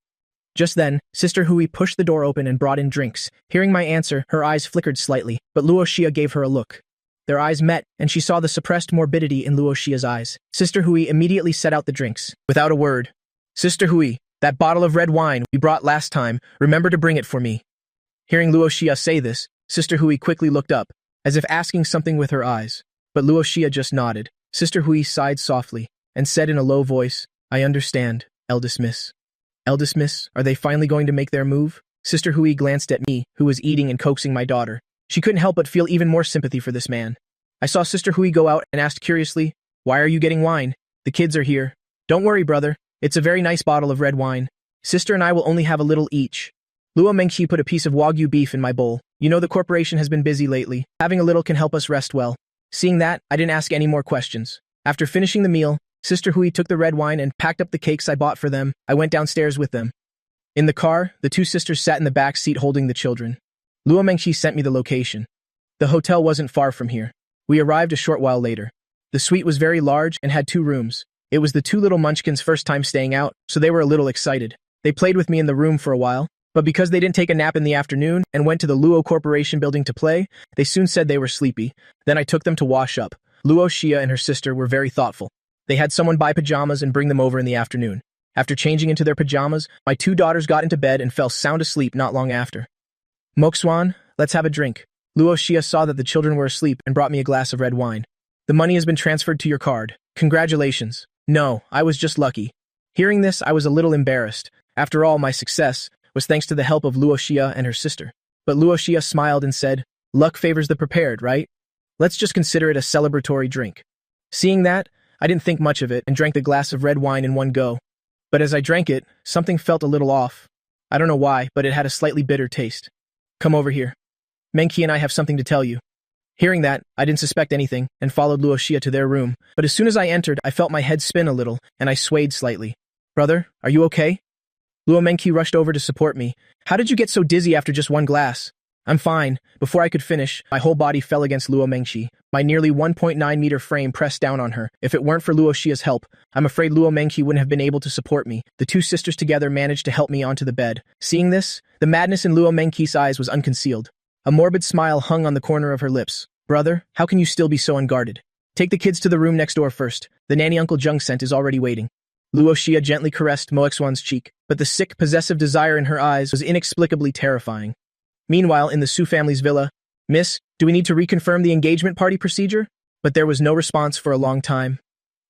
Just then, Sister Hui pushed the door open and brought in drinks. Hearing my answer, her eyes flickered slightly, but Luo Xia gave her a look. Their eyes met, and she saw the suppressed morbidity in Luo Xia's eyes. Sister Hui immediately set out the drinks. Without a word, "Sister Hui, that bottle of red wine we brought last time, remember to bring it for me." Hearing Luo Xia say this, Sister Hui quickly looked up, as if asking something with her eyes. But Luo Xia just nodded. Sister Hui sighed softly, and said in a low voice, "I understand, eldest miss." "Eldest miss, are they finally going to make their move?" Sister Hui glanced at me, who was eating and coaxing my daughter. She couldn't help but feel even more sympathy for this man. I saw Sister Hui go out and asked curiously, "Why are you getting wine? The kids are here." "Don't worry, brother. It's a very nice bottle of red wine. Sister and I will only have a little each." Luo Mengqi put a piece of Wagyu beef in my bowl. "You know the corporation has been busy lately. Having a little can help us rest well." Seeing that, I didn't ask any more questions. After finishing the meal, Sister Hui took the red wine and packed up the cakes I bought for them. I went downstairs with them. In the car, the 2 sisters sat in the back seat holding the children. Luo Mengqi sent me the location. The hotel wasn't far from here. We arrived a short while later. The suite was very large and had 2 rooms. It was the 2 little munchkins' first time staying out, so they were a little excited. They played with me in the room for a while, but because they didn't take a nap in the afternoon and went to the Luo Corporation building to play, they soon said they were sleepy. Then I took them to wash up. Luo Xia and her sister were very thoughtful. They had someone buy pajamas and bring them over in the afternoon. After changing into their pajamas, my 2 daughters got into bed and fell sound asleep not long after. "Mo Xuan, let's have a drink." Luo Xia saw that the children were asleep and brought me a glass of red wine. The money has been transferred to your card. Congratulations. No, I was just lucky. Hearing this, I was a little embarrassed. After all, my success was thanks to the help of Luo Xia and her sister. But Luo Xia smiled and said, luck favors the prepared, right? Let's just consider it a celebratory drink. Seeing that, I didn't think much of it and drank the glass of red wine in one go. But as I drank it, something felt a little off. I don't know why, but it had a slightly bitter taste. Come over here. Mengqi and I have something to tell you. Hearing that, I didn't suspect anything and followed Luo Xia to their room. But as soon as I entered, I felt my head spin a little and I swayed slightly. Brother, are you okay? Luo Mengqi rushed over to support me. How did you get so dizzy after just one glass? I'm fine. Before I could finish, my whole body fell against Luo Mengqi. My nearly 1.9-meter frame pressed down on her. If it weren't for Luo Xia's help, I'm afraid Luo Mengqi wouldn't have been able to support me. The two sisters together managed to help me onto the bed. Seeing this, the madness in Luo Mengqi's eyes was unconcealed. A morbid smile hung on the corner of her lips. Brother, how can you still be so unguarded? Take the kids to the room next door first. The nanny Uncle Zheng sent is already waiting. Luo Xia gently caressed Mo Xuan's cheek, but the sick, possessive desire in her eyes was inexplicably terrifying. Meanwhile, in the Su family's villa, Miss, do we need to reconfirm the engagement party procedure? But there was no response for a long time.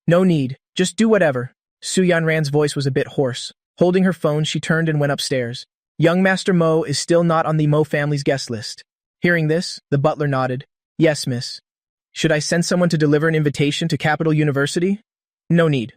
No need. Just do whatever. Su Yanran's voice was a bit hoarse. Holding her phone, she turned and went upstairs. Young Master Mo is still not on the Mo family's guest list. Hearing this, the butler nodded. Yes, miss. Should I send someone to deliver an invitation to Capital University? No need.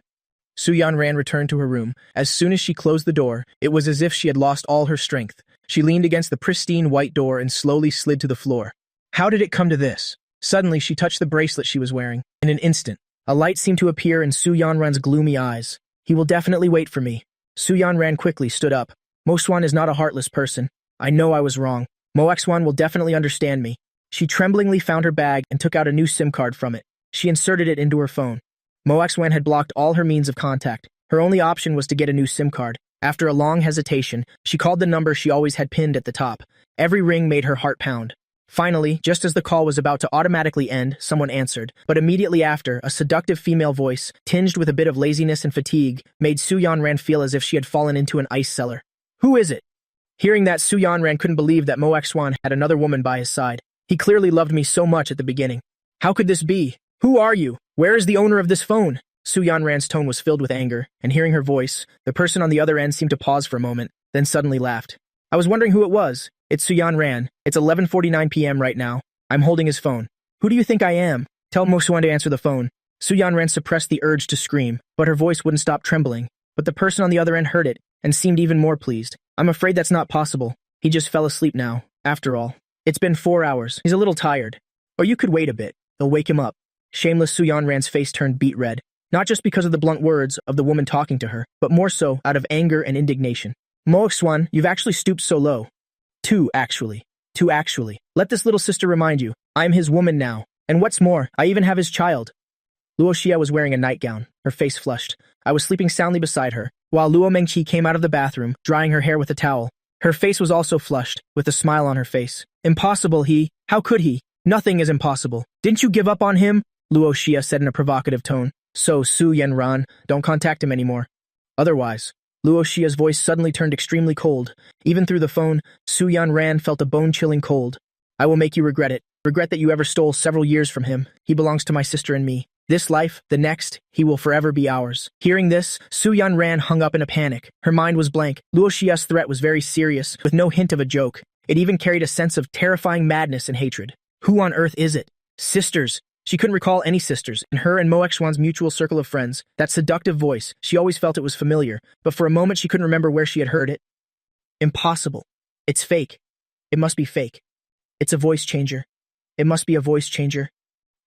Su Yanran returned to her room. As soon as she closed the door, it was as if she had lost all her strength. She leaned against the pristine white door and slowly slid to the floor. How did it come to this? Suddenly, she touched the bracelet she was wearing. In an instant, a light seemed to appear in Su Yanran's gloomy eyes. He will definitely wait for me. Su Yanran quickly stood up. Mo Xuan is not a heartless person. I know I was wrong. Mo Xuan will definitely understand me. She tremblingly found her bag and took out a new SIM card from it. She inserted it into her phone. Mo Xuan had blocked all her means of contact. Her only option was to get a new SIM card. After a long hesitation, she called the number she always had pinned at the top. Every ring made her heart pound. Finally, just as the call was about to automatically end, someone answered. But immediately after, a seductive female voice, tinged with a bit of laziness and fatigue, made Su Yanran feel as if she had fallen into an ice cellar. Who is it? Hearing that, Su Yanran couldn't believe that Mo Xuan had another woman by his side. He clearly loved me so much at the beginning. How could this be? Who are you? Where is the owner of this phone? Su Yanran's tone was filled with anger, and hearing her voice, the person on the other end seemed to pause for a moment, then suddenly laughed. I was wondering who it was. It's Su Yanran. It's 11:49 p.m. right now. I'm holding his phone. Who do you think I am? Tell Mo Xuan to answer the phone. Su Yanran suppressed the urge to scream, but her voice wouldn't stop trembling. But the person on the other end heard it, and seemed even more pleased. I'm afraid that's not possible. He just fell asleep now, after all. It's been 4 hours. He's a little tired. Or you could wait a bit. They'll wake him up. Shameless Su Yanran's face turned beet red. Not just because of the blunt words of the woman talking to her, but more so out of anger and indignation. Mo Xuan, you've actually stooped so low. Two, actually. Let this little sister remind you, I'm his woman now. And what's more, I even have his child. Luo Xia was wearing a nightgown, her face flushed. I was sleeping soundly beside her, while Luo Mengqi came out of the bathroom, drying her hair with a towel. Her face was also flushed, with a smile on her face. Impossible, how could he? Nothing is impossible. Didn't you give up on him? Luo Xia said in a provocative tone. So, Su Yanran, don't contact him anymore. Otherwise, Luo Xia's voice suddenly turned extremely cold. Even through the phone, Su Yanran felt a bone-chilling cold. I will make you regret it. Regret that you ever stole several years from him. He belongs to my sister and me. This life, the next, he will forever be ours. Hearing this, Su Yanran hung up in a panic. Her mind was blank. Luo Xia's threat was very serious, with no hint of a joke. It even carried a sense of terrifying madness and hatred. Who on earth is it? Sisters. She couldn't recall any sisters. In her and Mo Xuan's mutual circle of friends, that seductive voice, she always felt it was familiar, but for a moment she couldn't remember where she had heard it. Impossible. It's fake. It must be fake. It's a voice changer. It must be a voice changer.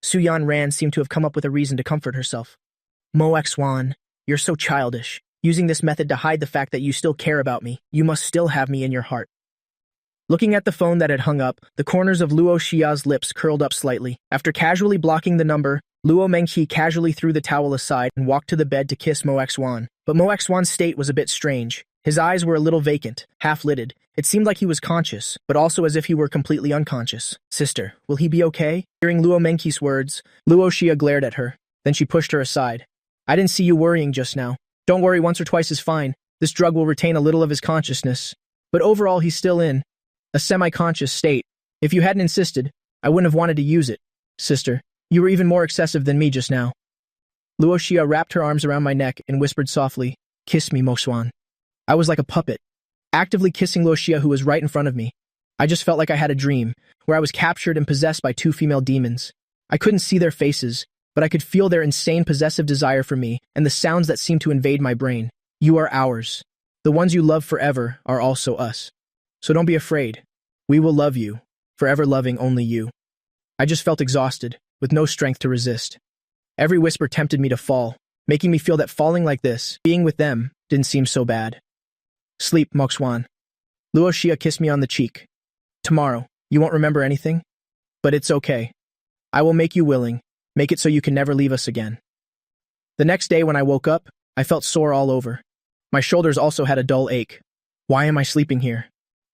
Su Yanran seemed to have come up with a reason to comfort herself. Mo Xuan, you're so childish. Using this method to hide the fact that you still care about me, you must still have me in your heart. Looking at the phone that had hung up, the corners of Luo Xia's lips curled up slightly. After casually blocking the number, Luo Mengqi casually threw the towel aside and walked to the bed to kiss Mo Xuan. But Mo Xuan's state was a bit strange. His eyes were a little vacant, half-lidded. It seemed like he was conscious, but also as if he were completely unconscious. Sister, will he be okay? Hearing Luo Mengqi's words, Luo Xia glared at her. Then she pushed her aside. I didn't see you worrying just now. Don't worry, once or twice is fine. This drug will retain a little of his consciousness. But overall, he's still in a semi-conscious state. If you hadn't insisted, I wouldn't have wanted to use it. Sister, you were even more excessive than me just now. Luo Xia wrapped her arms around my neck and whispered softly, "Kiss me, Mo Xuan." I was like a puppet, actively kissing Luo Xia, who was right in front of me. I just felt like I had a dream, where I was captured and possessed by two female demons. I couldn't see their faces, but I could feel their insane possessive desire for me and the sounds that seemed to invade my brain. You are ours. The ones you love forever are also us. So don't be afraid. We will love you, forever loving only you. I just felt exhausted, with no strength to resist. Every whisper tempted me to fall, making me feel that falling like this, being with them, didn't seem so bad. Sleep, Mo Xuan. Luo Xia kissed me on the cheek. Tomorrow, you won't remember anything? But it's okay. I will make you willing, make it so you can never leave us again. The next day when I woke up, I felt sore all over. My shoulders also had a dull ache. Why am I sleeping here?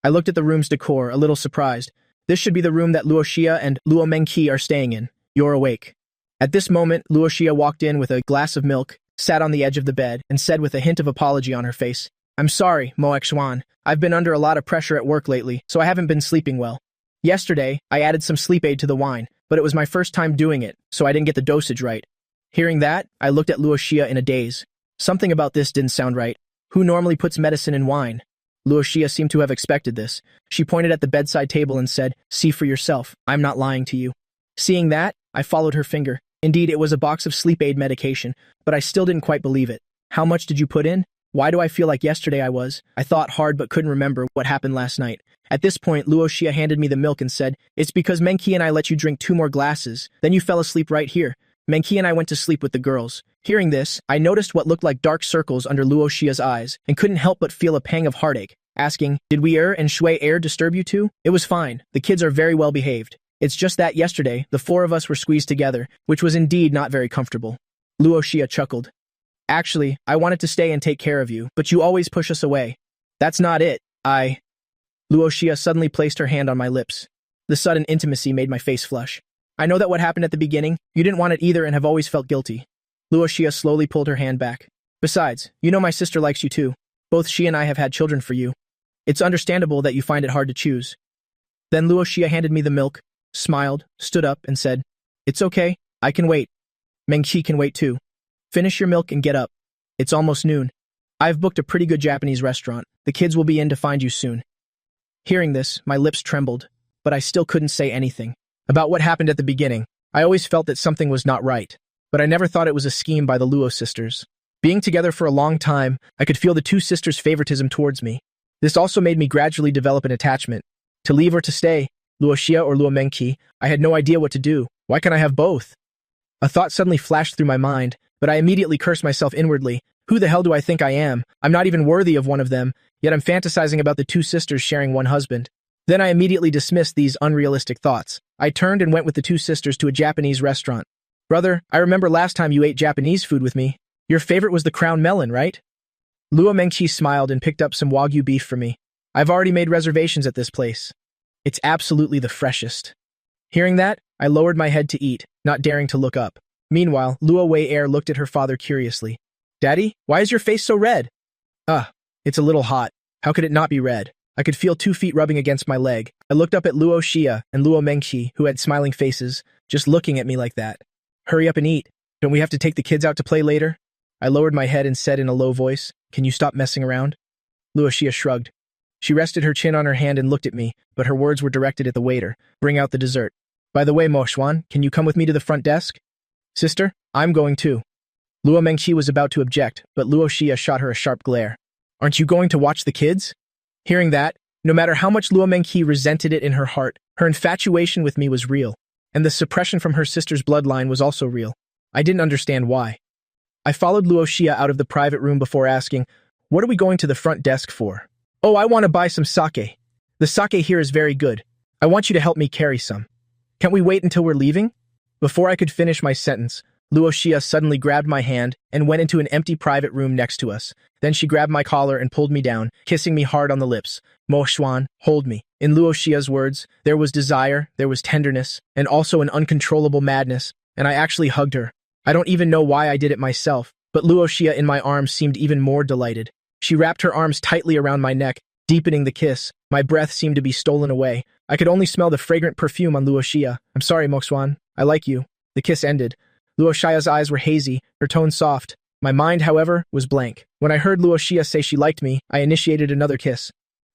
I looked at the room's decor, a little surprised. This should be the room that Luo Xia and Luo Mengqi are staying in. You're awake. At this moment, Luo Xia walked in with a glass of milk, sat on the edge of the bed, and said with a hint of apology on her face, "I'm sorry, Mo Xuan. I've been under a lot of pressure at work lately, so I haven't been sleeping well. Yesterday, I added some sleep aid to the wine, but it was my first time doing it, so I didn't get the dosage right." Hearing that, I looked at Luo Xia in a daze. Something about this didn't sound right. Who normally puts medicine in wine? Luo Xia seemed to have expected this. She pointed at the bedside table and said, "See for yourself. I'm not lying to you." Seeing that, I followed her finger. Indeed, it was a box of sleep aid medication, but I still didn't quite believe it. How much did you put in? Why do I feel like yesterday I thought hard but couldn't remember what happened last night. At this point, Luo Xia handed me the milk and said, "It's because Mengqi and I let you drink 2 more glasses. Then you fell asleep right here. Mengqi and I went to sleep with the girls." Hearing this, I noticed what looked like dark circles under Luo Xia's eyes and couldn't help but feel a pang of heartache, asking, "Did we and Shui disturb you too?" It was fine. The kids are very well behaved. It's just that yesterday, the 4 of us were squeezed together, which was indeed not very comfortable. Luo Xia chuckled. "Actually, I wanted to stay and take care of you, but you always push us away." "That's not it. Luo Xia suddenly placed her hand on my lips. The sudden intimacy made my face flush. "I know that what happened at the beginning, you didn't want it either and have always felt guilty." Luo Xia slowly pulled her hand back. "Besides, you know my sister likes you too. Both she and I have had children for you. It's understandable that you find it hard to choose." Then Luo Xia handed me the milk, smiled, stood up, and said, "It's okay, I can wait. Mengqi can wait too. Finish your milk and get up. It's almost noon. I've booked a pretty good Japanese restaurant. The kids will be in to find you soon." Hearing this, my lips trembled, but I still couldn't say anything. About what happened at the beginning, I always felt that something was not right, but I never thought it was a scheme by the Luo sisters. Being together for a long time, I could feel the 2 sisters' favoritism towards me. This also made me gradually develop an attachment. To leave or to stay, Luo Xia or Luo Mengqi, I had no idea what to do. Why can't I have both? A thought suddenly flashed through my mind, but I immediately cursed myself inwardly. Who the hell do I think I am? I'm not even worthy of one of them, yet I'm fantasizing about the 2 sisters sharing one husband. Then I immediately dismissed these unrealistic thoughts. I turned and went with the 2 sisters to a Japanese restaurant. "Brother, I remember last time you ate Japanese food with me. Your favorite was the crown melon, right?" Luo Mengqi smiled and picked up some Wagyu beef for me. "I've already made reservations at this place. It's absolutely the freshest." Hearing that, I lowered my head to eat, not daring to look up. Meanwhile, Luo Wei looked at her father curiously. "Daddy, why is your face so red?" It's a little hot. How could it not be red?" I could feel 2 feet rubbing against my leg. I looked up at Luo Xia and Luo Mengqi, who had smiling faces, just looking at me like that. "Hurry up and eat. Don't we have to take the kids out to play later?" I lowered my head and said in a low voice, "Can you stop messing around?" Luo Xia shrugged. She rested her chin on her hand and looked at me, but her words were directed at the waiter. "Bring out the dessert. By the way, Mo Xuan, can you come with me to the front desk?" "Sister, I'm going too." Luo Mengqi was about to object, but Luo Xia shot her a sharp glare. "Aren't you going to watch the kids?" Hearing that, no matter how much Luo Mengqi resented it in her heart, her infatuation with me was real, and the suppression from her sister's bloodline was also real. I didn't understand why. I followed Luo Xia out of the private room before asking, "What are we going to the front desk for?" "Oh, I want to buy some sake. The sake here is very good. I want you to help me carry some. Can't we wait until we're leaving?" Before I could finish my sentence, Luo Xia suddenly grabbed my hand and went into an empty private room next to us. Then she grabbed my collar and pulled me down, kissing me hard on the lips. "Mo Xuan, hold me." In Luo Xia's words, there was desire, there was tenderness, and also an uncontrollable madness, and I actually hugged her. I don't even know why I did it myself, but Luo Xia in my arms seemed even more delighted. She wrapped her arms tightly around my neck, deepening the kiss. My breath seemed to be stolen away. I could only smell the fragrant perfume on Luo Xia. I'm sorry, Moxuan. I like you. The kiss ended. Luo Xia's eyes were hazy, her tone soft. My mind, however, was blank. When I heard Luo Xia say she liked me, I initiated another kiss.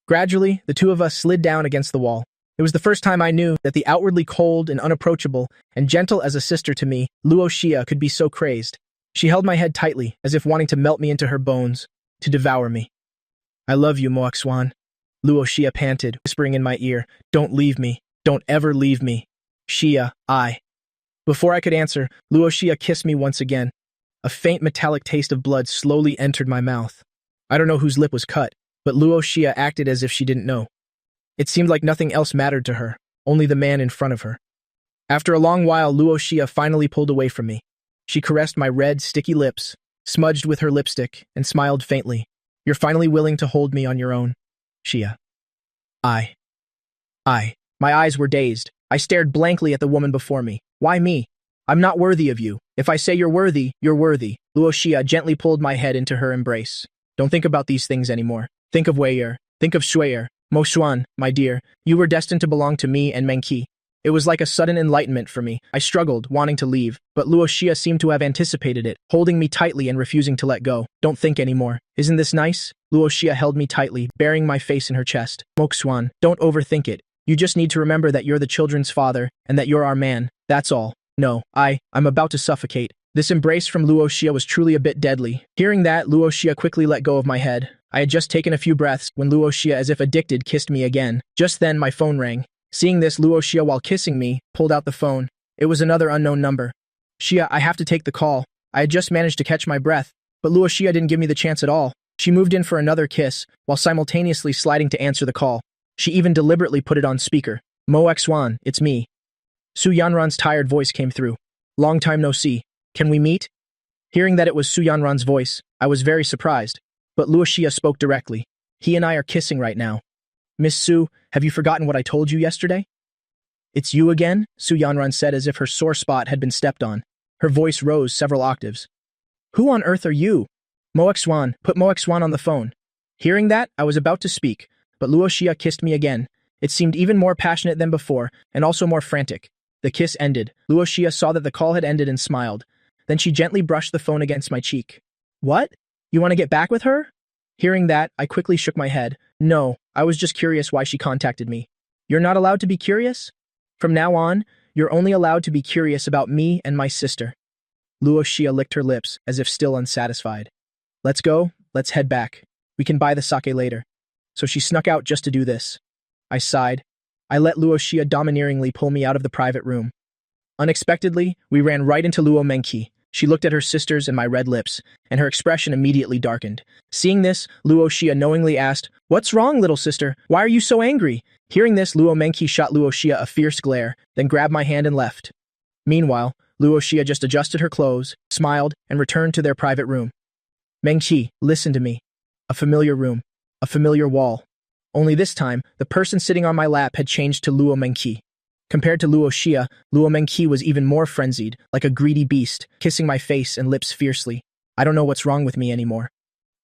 Gradually, the two of us slid down against the wall. It was the first time I knew that the outwardly cold and unapproachable and gentle as a sister to me, Luo Xia, could be so crazed. She held my head tightly, as if wanting to melt me into her bones, to devour me. I love you, Moxuan. Luo Xia panted, whispering in my ear, don't leave me. Don't ever leave me. Xia, I. Before I could answer, Luo Xia kissed me once again. A faint metallic taste of blood slowly entered my mouth. I don't know whose lip was cut, but Luo Xia acted as if she didn't know. It seemed like nothing else mattered to her, only the man in front of her. After a long while, Luo Xia finally pulled away from me. She caressed my red, sticky lips, smudged with her lipstick, and smiled faintly. You're finally willing to hold me on your own, Xia. I. My eyes were dazed. I stared blankly at the woman before me. Why me? I'm not worthy of you. If I say you're worthy, you're worthy. Luo Xia gently pulled my head into her embrace. Don't think about these things anymore. Think of Wei'er. Think of Shui'er. Mo Xuan, my dear, you were destined to belong to me and Mengqi. It was like a sudden enlightenment for me. I struggled, wanting to leave, but Luo Xia seemed to have anticipated it, holding me tightly and refusing to let go. Don't think anymore. Isn't this nice? Luo Xia held me tightly, burying my face in her chest. Mo Xuan, don't overthink it. You just need to remember that you're the children's father, and that you're our man. That's all. No, I'm about to suffocate. This embrace from Luo Xia was truly a bit deadly. Hearing that, Luo Xia quickly let go of my head. I had just taken a few breaths when Luo Xia, as if addicted, kissed me again. Just then, my phone rang. Seeing this, Luo Xia, while kissing me, pulled out the phone. It was another unknown number. Xia, I have to take the call. I had just managed to catch my breath, but Luo Xia didn't give me the chance at all. She moved in for another kiss, while simultaneously sliding to answer the call. She even deliberately put it on speaker. Mo Xuan, it's me. Su Yanran's tired voice came through. Long time no see. Can we meet? Hearing that it was Su Yanran's voice, I was very surprised. But Luo Xia spoke directly. He and I are kissing right now. Miss Su, have you forgotten what I told you yesterday? It's you again? Su Yanran said as if her sore spot had been stepped on. Her voice rose several octaves. Who on earth are you? Mo Xuan, put Mo Xuan on the phone. Hearing that, I was about to speak, but Luo Xia kissed me again. It seemed even more passionate than before, and also more frantic. The kiss ended. Luo Xia saw that the call had ended and smiled. Then she gently brushed the phone against my cheek. What? You want to get back with her? Hearing that, I quickly shook my head. No, I was just curious why she contacted me. You're not allowed to be curious? From now on, you're only allowed to be curious about me and my sister. Luo Xia licked her lips, as if still unsatisfied. Let's go, let's head back. We can buy the sake later. So she snuck out just to do this. I sighed. I let Luo Xia domineeringly pull me out of the private room. Unexpectedly, we ran right into Luo Mengqi. She looked at her sisters and my red lips, and her expression immediately darkened. Seeing this, Luo Xia knowingly asked, What's wrong, little sister? Why are you so angry? Hearing this, Luo Mengqi shot Luo Xia a fierce glare, then grabbed my hand and left. Meanwhile, Luo Xia just adjusted her clothes, smiled, and returned to their private room. Mengqi, listen to me. A familiar room. A familiar wall. Only this time, the person sitting on my lap had changed to Luo Mengqi. Compared to Luo Xia, Luo Mengqi was even more frenzied, like a greedy beast, kissing my face and lips fiercely. I don't know what's wrong with me anymore.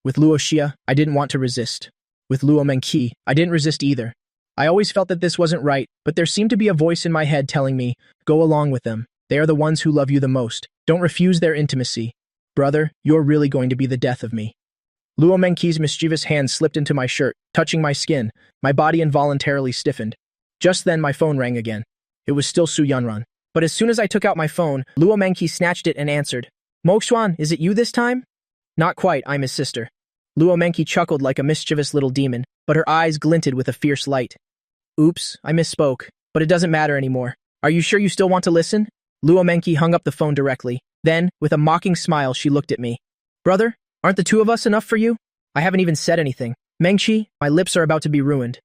With Luo Xia, I didn't want to resist. With Luo Mengqi, I didn't resist either. I always felt that this wasn't right, but there seemed to be a voice in my head telling me, go along with them. They are the ones who love you the most. Don't refuse their intimacy. Brother, you're really going to be the death of me. Luo Mengqi's mischievous hand slipped into my shirt, touching my skin. My body involuntarily stiffened. Just then, my phone rang again. It was still Su Yanran. But as soon as I took out my phone, Luo Mengqi snatched it and answered. Mo Xuan, is it you this time? Not quite, I'm his sister. Luo Mengqi chuckled like a mischievous little demon, but her eyes glinted with a fierce light. Oops, I misspoke, but it doesn't matter anymore. Are you sure you still want to listen? Luo Mengqi hung up the phone directly. Then, with a mocking smile, she looked at me. Brother, aren't the two of us enough for you? I haven't even said anything. Mengqi, my lips are about to be ruined.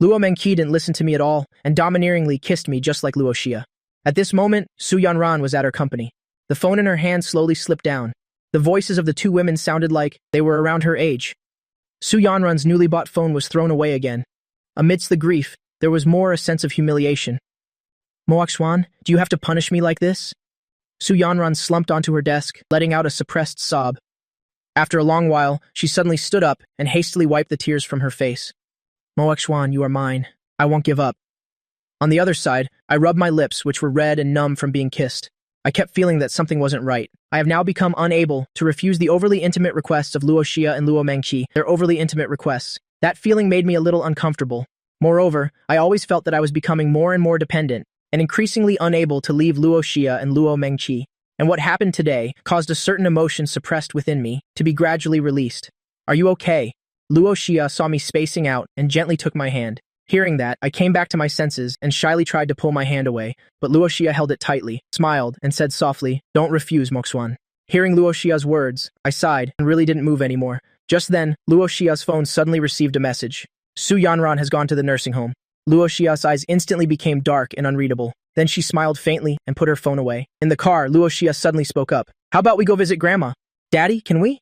Luo Mengqi didn't listen to me at all, and domineeringly kissed me just like Luo Xia. At this moment, Su Yanran was at her company. The phone in her hand slowly slipped down. The voices of the two women sounded like they were around her age. Su Yanran's newly bought phone was thrown away again. Amidst the grief, there was more a sense of humiliation. Mo Xuan, do you have to punish me like this? Su Yanran slumped onto her desk, letting out a suppressed sob. After a long while, she suddenly stood up and hastily wiped the tears from her face. Mo Xuan, you are mine. I won't give up. On the other side, I rubbed my lips, which were red and numb from being kissed. I kept feeling that something wasn't right. I have now become unable to refuse the overly intimate requests of Luo Xia and Luo Mengqi, their overly intimate requests. That feeling made me a little uncomfortable. Moreover, I always felt that I was becoming more and more dependent and increasingly unable to leave Luo Xia and Luo Mengqi. And what happened today caused a certain emotion suppressed within me to be gradually released. "Are you okay?" Luo Xia saw me spacing out and gently took my hand. Hearing that, I came back to my senses and shyly tried to pull my hand away, but Luo Xia held it tightly, smiled, and said softly, "Don't refuse, Moxuan." Hearing Luo Xia's words, I sighed and really didn't move anymore. Just then, Luo Xia's phone suddenly received a message. "Su Yanran has gone to the nursing home." Luo Xia's eyes instantly became dark and unreadable. Then she smiled faintly and put her phone away. In the car, Luo Xia suddenly spoke up. "How about we go visit Grandma?" "Daddy, can we?"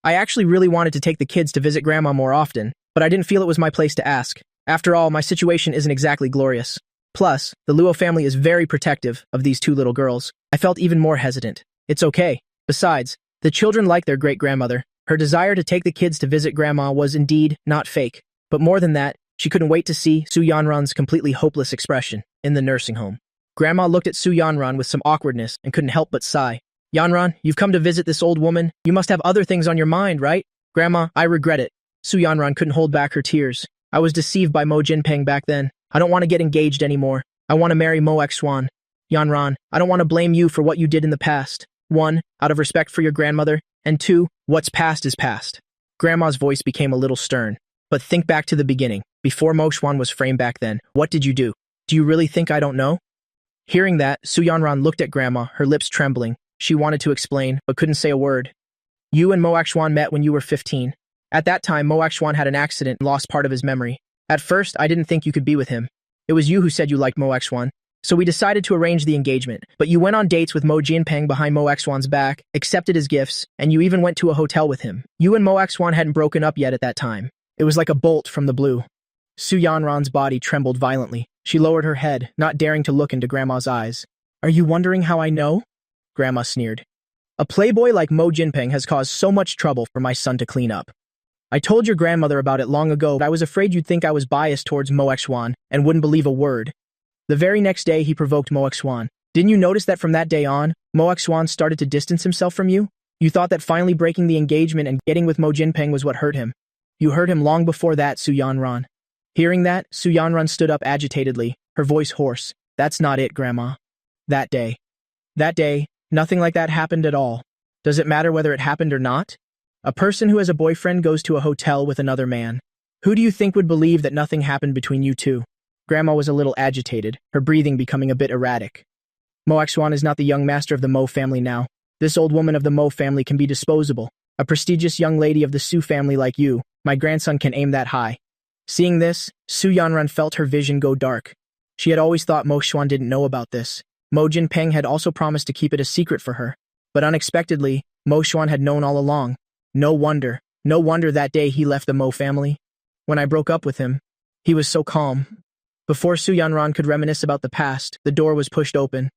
I actually really wanted to take the kids to visit Grandma more often, but I didn't feel it was my place to ask. After all, my situation isn't exactly glorious. Plus, the Luo family is very protective of these two little girls. I felt even more hesitant. It's okay. Besides, the children like their great-grandmother. Her desire to take the kids to visit Grandma was indeed not fake. But more than that, she couldn't wait to see Su Yanran's completely hopeless expression in the nursing home. Grandma looked at Su Yanran with some awkwardness and couldn't help but sigh. "Yanran, you've come to visit this old woman. You must have other things on your mind, right?" "Grandma, I regret it." Su Yanran couldn't hold back her tears. "I was deceived by Mo Jinpeng back then. I don't want to get engaged anymore. I want to marry Mo Xuan. Yanran, I don't want to blame you for what you did in the past. 1, out of respect for your grandmother, and 2, what's past is past." Grandma's voice became a little stern. "But think back to the beginning. Before Mo Xuan was framed back then, what did you do? Do you really think I don't know?" Hearing that, Su Yanran looked at Grandma, her lips trembling. She wanted to explain, but couldn't say a word. "You and Mo Xuan met when you were 15. At that time, Mo Xuan had an accident and lost part of his memory. At first, I didn't think you could be with him. It was you who said you liked Mo Xuan. So we decided to arrange the engagement. But you went on dates with Mo Jinpeng behind Mo Xuan's back, accepted his gifts, and you even went to a hotel with him. You and Mo Xuan hadn't broken up yet at that time. It was like a bolt from the blue." Su Yanran's body trembled violently. She lowered her head, not daring to look into Grandma's eyes. "Are you wondering how I know?" Grandma sneered. "A playboy like Mo Jinpeng has caused so much trouble for my son to clean up. I told your grandmother about it long ago, but I was afraid you'd think I was biased towards Mo Xuan and wouldn't believe a word. The very next day, he provoked Mo Xuan. Didn't you notice that from that day on, Mo Xuan started to distance himself from you? You thought that finally breaking the engagement and getting with Mo Jinpeng was what hurt him. You hurt him long before that, Su Yanran." Hearing that, Su Yanran stood up agitatedly, her voice hoarse. "That's not it, Grandma. That day, nothing like that happened at all. Does it matter whether it happened or not? A person who has a boyfriend goes to a hotel with another man. Who do you think would believe that nothing happened between you two?" Grandma was a little agitated, her breathing becoming a bit erratic. "Mo Xuan is not the young master of the Mo family now. This old woman of the Mo family can be disposable. A prestigious young lady of the Su family like you, my grandson can aim that high." Seeing this, Su Yanran felt her vision go dark. She had always thought Mo Xuan didn't know about this. Mo Jinpeng had also promised to keep it a secret for her. But unexpectedly, Mo Xuan had known all along. No wonder that day he left the Mo family. When I broke up with him, he was so calm. Before Su Yanran could reminisce about the past, the door was pushed open.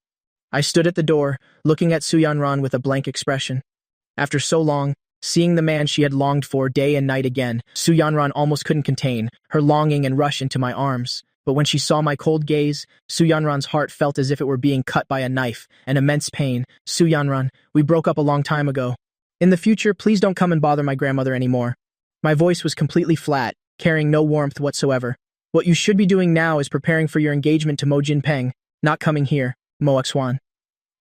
I stood at the door, looking at Su Yanran with a blank expression. After so long, seeing the man she had longed for day and night again, Su Yanran almost couldn't contain her longing and rush into my arms. But when she saw my cold gaze, Su Yanran's heart felt as if it were being cut by a knife, an immense pain. "Su Yanran, we broke up a long time ago. In the future, please don't come and bother my grandmother anymore." My voice was completely flat, carrying no warmth whatsoever. "What you should be doing now is preparing for your engagement to Mo Jinpeng, not coming here, Mo Xuan."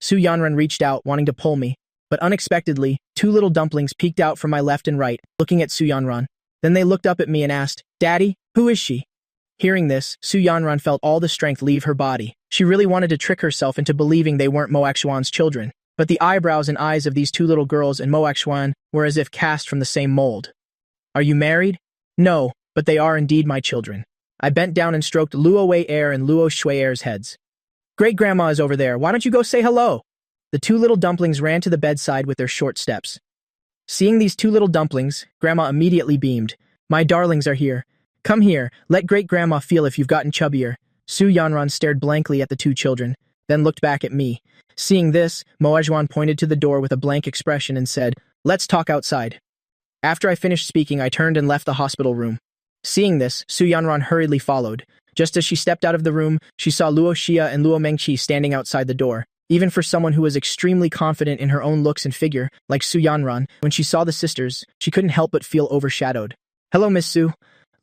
Su Yanran reached out, wanting to pull me, but unexpectedly, 2 little dumplings peeked out from my left and right, looking at Su Yanran. Then they looked up at me and asked, "Daddy, who is she?" Hearing this, Su Yanran felt all the strength leave her body. She really wanted to trick herself into believing they weren't Mo Xuan's children. But the eyebrows and eyes of these 2 little girls and Mo Xuan were as if cast from the same mold. "Are you married?" "No, but they are indeed my children." I bent down and stroked Luo Wei-er and Luo Shui-er's heads. "Great-grandma is over there. Why don't you go say hello?" The 2 little dumplings ran to the bedside with their short steps. Seeing these 2 little dumplings, Grandma immediately beamed. "My darlings are here. Come here, let great-grandma feel if you've gotten chubbier." Su Yanran stared blankly at the 2 children, then looked back at me. Seeing this, Mo Xuan pointed to the door with a blank expression and said, "Let's talk outside." After I finished speaking, I turned and left the hospital room. Seeing this, Su Yanran hurriedly followed. Just as she stepped out of the room, she saw Luo Xia and Luo Mengqi standing outside the door. Even for someone who was extremely confident in her own looks and figure, like Su Yanran, when she saw the sisters, she couldn't help but feel overshadowed. "Hello, Miss Su."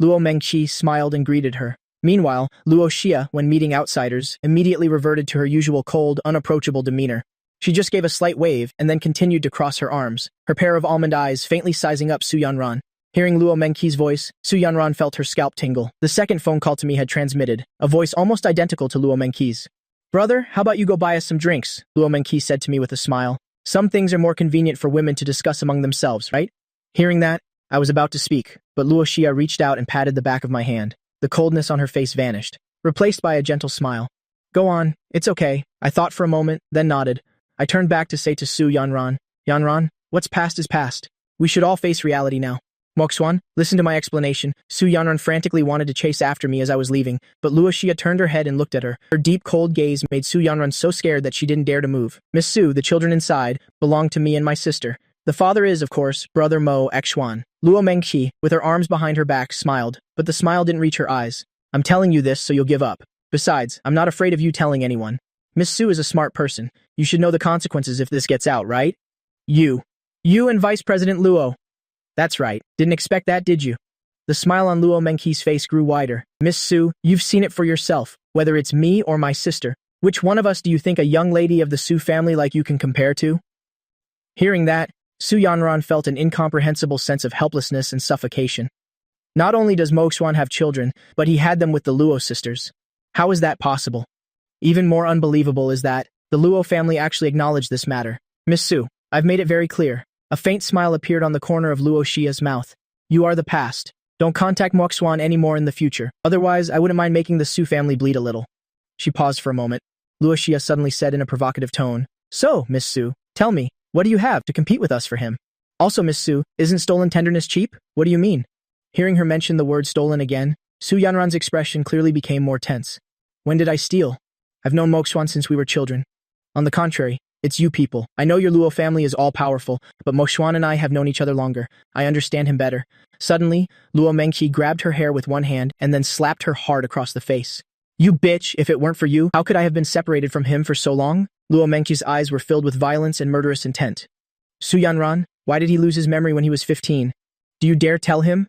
Luo Mengqi smiled and greeted her. Meanwhile, Luo Xia, when meeting outsiders, immediately reverted to her usual cold, unapproachable demeanor. She just gave a slight wave and then continued to cross her arms, her pair of almond eyes faintly sizing up Su Yanran. Hearing Luo Mengqi's voice, Su Yanran felt her scalp tingle. The second phone call to me had transmitted, a voice almost identical to Luo Mengqi's. "Brother, how about you go buy us some drinks?" Luo Mengqi said to me with a smile. "Some things are more convenient for women to discuss among themselves, right?" Hearing that, I was about to speak, but Luo Xia reached out and patted the back of my hand. The coldness on her face vanished, replaced by a gentle smile. "Go on, it's okay." I thought for a moment, then nodded. I turned back to say to Su Yanran, "Yanran, what's past is past. We should all face reality now." "Moxuan, listen to my explanation." Su Yanran frantically wanted to chase after me as I was leaving, but Luo Xia turned her head and looked at her. Her deep, cold gaze made Su Yanran so scared that she didn't dare to move. "Miss Su, the children inside, belong to me and my sister. The father is, of course, Brother Mo Xuan." Luo Mengqi, with her arms behind her back, smiled, but the smile didn't reach her eyes. "I'm telling you this so you'll give up. Besides, I'm not afraid of you telling anyone. Miss Su is a smart person. You should know the consequences if this gets out, right?" You and Vice President Luo." "That's right. Didn't expect that, did you?" The smile on Luo Mengqi's face grew wider. "Miss Su, you've seen it for yourself, whether it's me or my sister. Which one of us do you think a young lady of the Su family like you can compare to?" Hearing that, Su Yanran felt an incomprehensible sense of helplessness and suffocation. Not only does Mo Xuan have children, but he had them with the Luo sisters. How is that possible? Even more unbelievable is that the Luo family actually acknowledged this matter. "Miss Su, I've made it very clear." A faint smile appeared on the corner of Luo Xia's mouth. "You are the past. Don't contact Mo Xuan anymore in the future. Otherwise, I wouldn't mind making the Su family bleed a little." She paused for a moment. Luo Xia suddenly said in a provocative tone, "So, Miss Su, tell me, what do you have to compete with us for him? Also, Miss Su, isn't stolen tenderness cheap? What do you mean?" Hearing her mention the word stolen again, Su Yanran's expression clearly became more tense. "When did I steal? I've known Mo Xuan since we were children. On the contrary, it's you people. I know your Luo family is all-powerful, but Mo Xuan and I have known each other longer. I understand him better." Suddenly, Luo Mengqi grabbed her hair with one hand and then slapped her hard across the face. "You bitch, if it weren't for you, how could I have been separated from him for so long?" Luo Mengqi's eyes were filled with violence and murderous intent. "Su Yanran, why did he lose his memory when he was 15? Do you dare tell him?"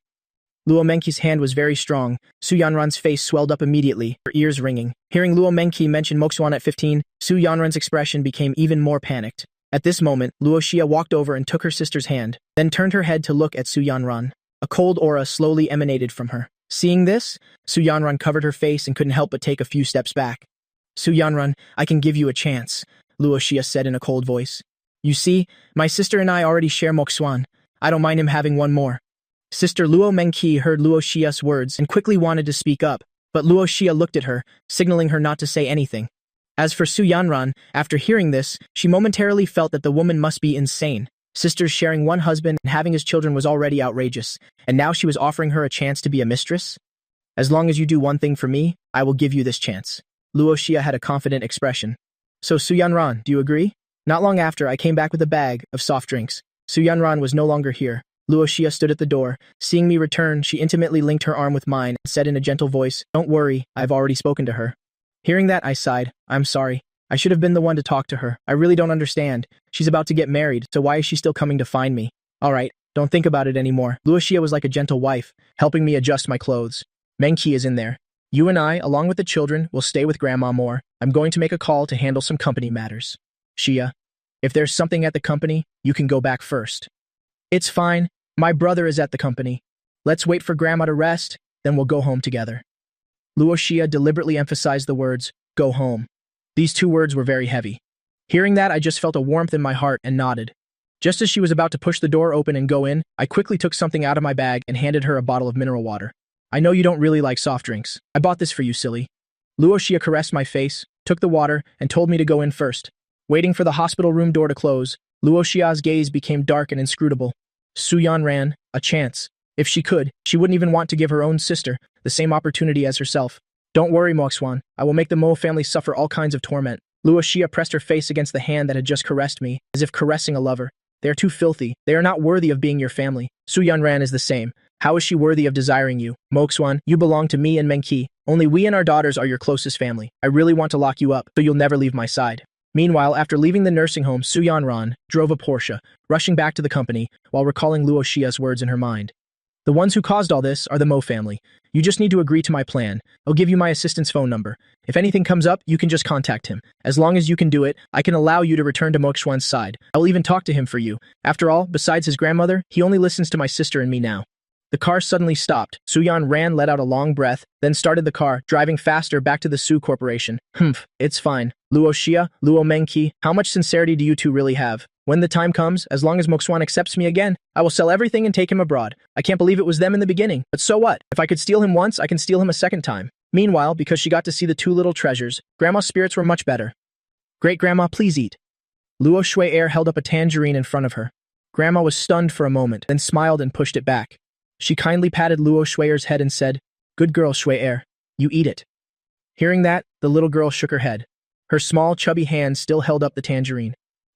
Luo Mengqi's hand was very strong. Su Yanran's face swelled up immediately, her ears ringing. Hearing Luo Mengqi mention Mo Xuan at 15, Su Yanran's expression became even more panicked. At this moment, Luo Xia walked over and took her sister's hand, then turned her head to look at Su Yanran. A cold aura slowly emanated from her. Seeing this, Su Yanran covered her face and couldn't help but take a few steps back. "Su Yanran, I can give you a chance," Luo Xia said in a cold voice. "You see, my sister and I already share Mo Xuan. I don't mind him having one more." Sister Luo Mengqi heard Luo Xia's words and quickly wanted to speak up, but Luo Xia looked at her, signaling her not to say anything. As for Su Yanran, after hearing this, she momentarily felt that the woman must be insane. Sisters sharing one husband and having his children was already outrageous, and now she was offering her a chance to be a mistress? "As long as you do one thing for me, I will give you this chance." Luo Xia had a confident expression. "So Su Yanran, do you agree?" Not long after, I came back with a bag of soft drinks. Su Yanran was no longer here. Luo Xia stood at the door. Seeing me return, she intimately linked her arm with mine and said in a gentle voice, "Don't worry, I've already spoken to her." Hearing that, I sighed. "I'm sorry. I should have been the one to talk to her. I really don't understand. She's about to get married, so why is she still coming to find me?" "All right, don't think about it anymore." Luo Xia was like a gentle wife, helping me adjust my clothes. "Mengqi is in there. You and I, along with the children, will stay with Grandma more. I'm going to make a call to handle some company matters. Xia, if there's something at the company, you can go back first." "It's fine. My brother is at the company. Let's wait for Grandma to rest, then we'll go home together." Luo Xia deliberately emphasized the words, "go home." These two words were very heavy. Hearing that, I just felt a warmth in my heart and nodded. Just as she was about to push the door open and go in, I quickly took something out of my bag and handed her a bottle of mineral water. "I know you don't really like soft drinks. I bought this for you, silly." Luo Xia caressed my face, took the water, and told me to go in first. Waiting for the hospital room door to close, Luo Xia's gaze became dark and inscrutable. Su Yanran, a chance. If she could, she wouldn't even want to give her own sister the same opportunity as herself. "Don't worry, Mo Xuan. I will make the Mo family suffer all kinds of torment." Luo Xia pressed her face against the hand that had just caressed me, as if caressing a lover. "They are too filthy. They are not worthy of being your family. Su Yanran is the same. How is she worthy of desiring you? Moxwan, you belong to me and Menki. Only we and our daughters are your closest family. I really want to lock you up, so you'll never leave my side. Meanwhile, after leaving the nursing home, Su Yanran drove a Porsche, rushing back to the company while recalling Luo Xia's words in her mind. The ones who caused all this are the Mo family. You just need to agree to my plan. I'll give you my assistant's phone number. If anything comes up, you can just contact him. As long as you can do it, I can allow you to return to Moxuan's side. I will even talk to him for you. After all, besides his grandmother, he only listens to my sister and me now. The car suddenly stopped. Su Yan ran, let out a long breath, then started the car, driving faster back to the Su Corporation. It's fine. Luo Xia, Luo Mengqi, how much sincerity do you two really have? When the time comes, as long as Moxuan accepts me again, I will sell everything and take him abroad. I can't believe it was them in the beginning, but so what? If I could steal him once, I can steal him a second time. Meanwhile, because she got to see the two little treasures, Grandma's spirits were much better. Great-Grandma, please eat. Luo Shui held up a tangerine in front of her. Grandma was stunned for a moment, then smiled and pushed it back. She kindly patted Luo Shui's head and said, "Good girl, Shui, you eat it." Hearing that, the little girl shook her head. Her small, chubby hand still held up the tangerine.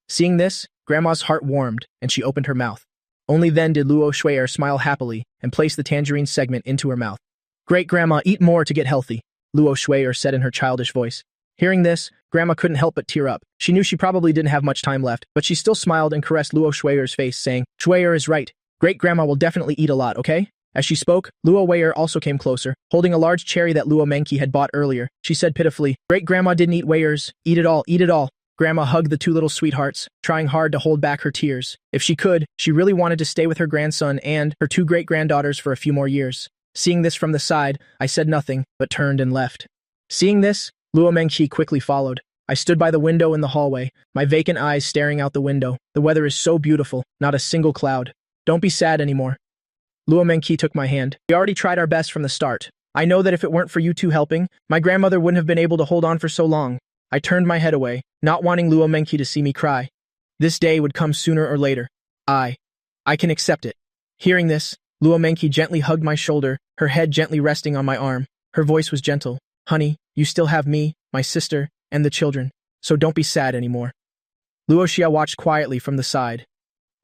Seeing this, Grandma's heart warmed, and she opened her mouth. Only then did Luo Shui smile happily and place the tangerine segment into her mouth. "Great-Grandma, eat more to get healthy," Luo Shui said in her childish voice. Hearing this, Grandma couldn't help but tear up. She knew she probably didn't have much time left, but she still smiled and caressed Luo Shui's face, saying, "Shui is right. Great-Grandma will definitely eat a lot, okay?" As she spoke, Luo Wei also came closer, holding a large cherry that Luo Mengqi had bought earlier. She said pitifully, "Great-Grandma didn't eat Weiers. Eat it all, eat it all." Grandma hugged the two little sweethearts, trying hard to hold back her tears. If she could, she really wanted to stay with her grandson and her two great-granddaughters for a few more years. Seeing this from the side, I said nothing, but turned and left. Seeing this, Luo Mengqi quickly followed. I stood by the window in the hallway, my vacant eyes staring out the window. The weather is so beautiful, not a single cloud. Don't be sad anymore. Luo Mengqi took my hand. We already tried our best from the start. I know that if it weren't for you two helping, my grandmother wouldn't have been able to hold on for so long. I turned my head away, not wanting Luo Mengqi to see me cry. This day would come sooner or later. I can accept it. Hearing this, Luo Mengqi gently hugged my shoulder, her head gently resting on my arm. Her voice was gentle. "Honey, you still have me, my sister, and the children, so don't be sad anymore." Luo Xia watched quietly from the side.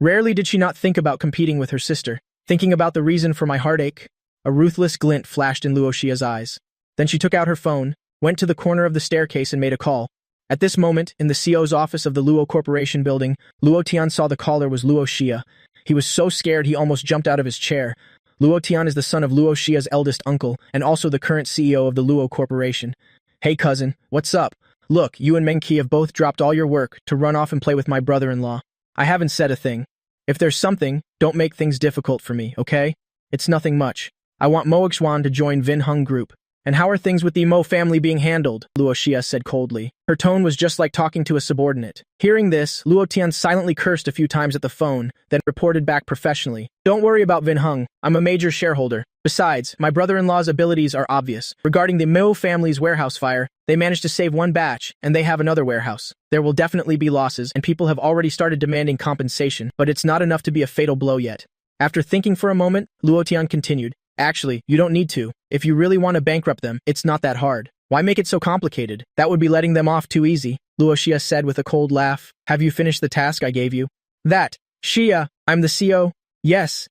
Rarely did she not think about competing with her sister. Thinking about the reason for my heartache, a ruthless glint flashed in Luo Xia's eyes. Then she took out her phone, went to the corner of the staircase and made a call. At this moment, in the CO's office of the Luo Corporation building, Luo Tian saw the caller was Luo Xia. He was so scared he almost jumped out of his chair. Luo Tian is the son of Luo Xia's eldest uncle and also the current CEO of the Luo Corporation. "Hey cousin, what's up? Look, you and Mengqi have both dropped all your work to run off and play with my brother-in-law. I haven't said a thing. If there's something, don't make things difficult for me, okay? It's nothing much. I want Mo Xuan to join Vin Hung Group. And how are things with the Mo family being handled?" Luo Xia said coldly. Her tone was just like talking to a subordinate. Hearing this, Luo Tian silently cursed a few times at the phone, then reported back professionally. "Don't worry about Vin Hung. I'm a major shareholder. Besides, my brother-in-law's abilities are obvious. Regarding the Mo family's warehouse fire, they managed to save one batch, and they have another warehouse. There will definitely be losses, and people have already started demanding compensation, but it's not enough to be a fatal blow yet." After thinking for a moment, Luo Tian continued, "Actually, you don't need to. If you really want to bankrupt them, it's not that hard. Why make it so complicated? That would be letting them off too easy," Luo Xia said with a cold laugh. "Have you finished the task I gave you?" "That. Xia, I'm the CO. Yes,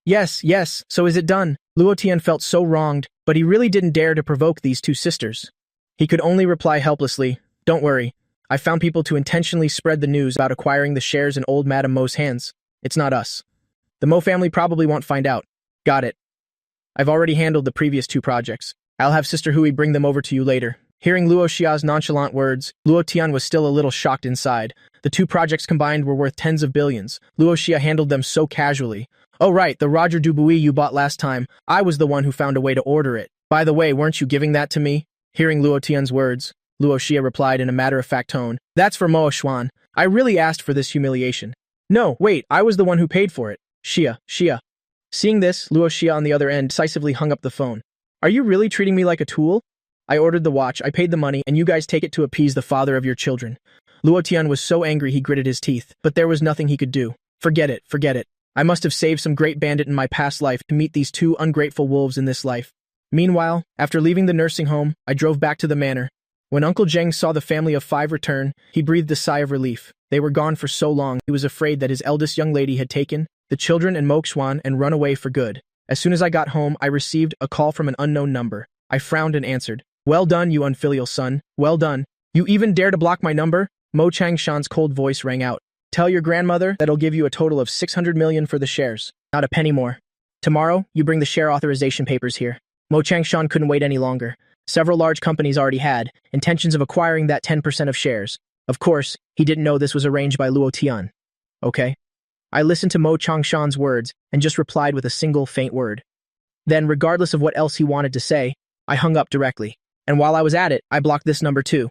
so is it done?" Luo Tian felt so wronged, but he really didn't dare to provoke these two sisters. He could only reply helplessly, "Don't worry. I found people to intentionally spread the news about acquiring the shares in old Madame Mo's hands. It's not us. The Mo family probably won't find out." "Got it. I've already handled the previous two projects. I'll have Sister Hui bring them over to you later." Hearing Luo Xia's nonchalant words, Luo Tian was still a little shocked inside. The two projects combined were worth tens of billions. Luo Xia handled them so casually. "Oh right, the Roger Dubuis you bought last time. I was the one who found a way to order it. By the way, weren't you giving that to me?" Hearing Luo Tian's words, Luo Xia replied in a matter-of-fact tone, "That's for Mo Xuan. I really asked for this humiliation." "No, wait, I was the one who paid for it. Xia. Seeing this, Luo Xia on the other end decisively hung up the phone. "Are you really treating me like a tool? I ordered the watch, I paid the money, and you guys take it to appease the father of your children." Luo Tian was so angry he gritted his teeth, but there was nothing he could do. Forget it. I must have saved some great bandit in my past life to meet these two ungrateful wolves in this life. Meanwhile, after leaving the nursing home, I drove back to the manor. When Uncle Zheng saw the family of five return, he breathed a sigh of relief. They were gone for so long, he was afraid that his eldest young lady had taken the children and Mo Xuan and run away for good. As soon as I got home, I received a call from an unknown number. I frowned and answered. Well done, you unfilial son. Well done. You even dare to block my number? Mo Changshan's cold voice rang out. Tell your grandmother that I'll give you a total of 600 million for the shares. Not a penny more. Tomorrow, you bring the share authorization papers here. Mo Changshan couldn't wait any longer. Several large companies already had intentions of acquiring that 10% of shares. Of course, he didn't know this was arranged by Luo Tian. Okay. I listened to Mo Changshan's words and just replied with a single faint word. Then, regardless of what else he wanted to say, I hung up directly. And while I was at it, I blocked this number too.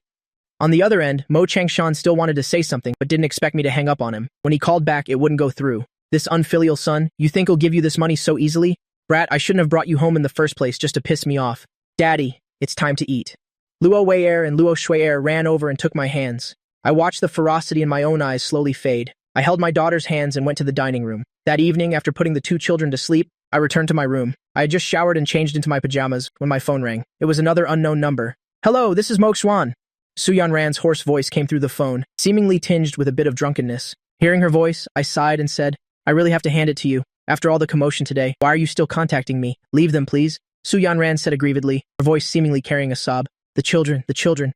On the other end, Mo Changshan still wanted to say something but didn't expect me to hang up on him. When he called back, it wouldn't go through. This unfilial son, you think he'll give you this money so easily? Brat, I shouldn't have brought you home in the first place just to piss me off. Daddy, it's time to eat. Luo Wei'er and Luo Shui'er ran over and took my hands. I watched the ferocity in my own eyes slowly fade. I held my daughter's hands and went to the dining room. That evening, after putting the two children to sleep, I returned to my room. I had just showered and changed into my pajamas when my phone rang. It was another unknown number. Hello, this is Mo Xuan. Su Yanran's hoarse voice came through the phone, seemingly tinged with a bit of drunkenness. Hearing her voice, I sighed and said, I really have to hand it to you. After all the commotion today, why are you still contacting me? Leave them, please. Su Yanran said aggrievedly, her voice seemingly carrying a sob. The children.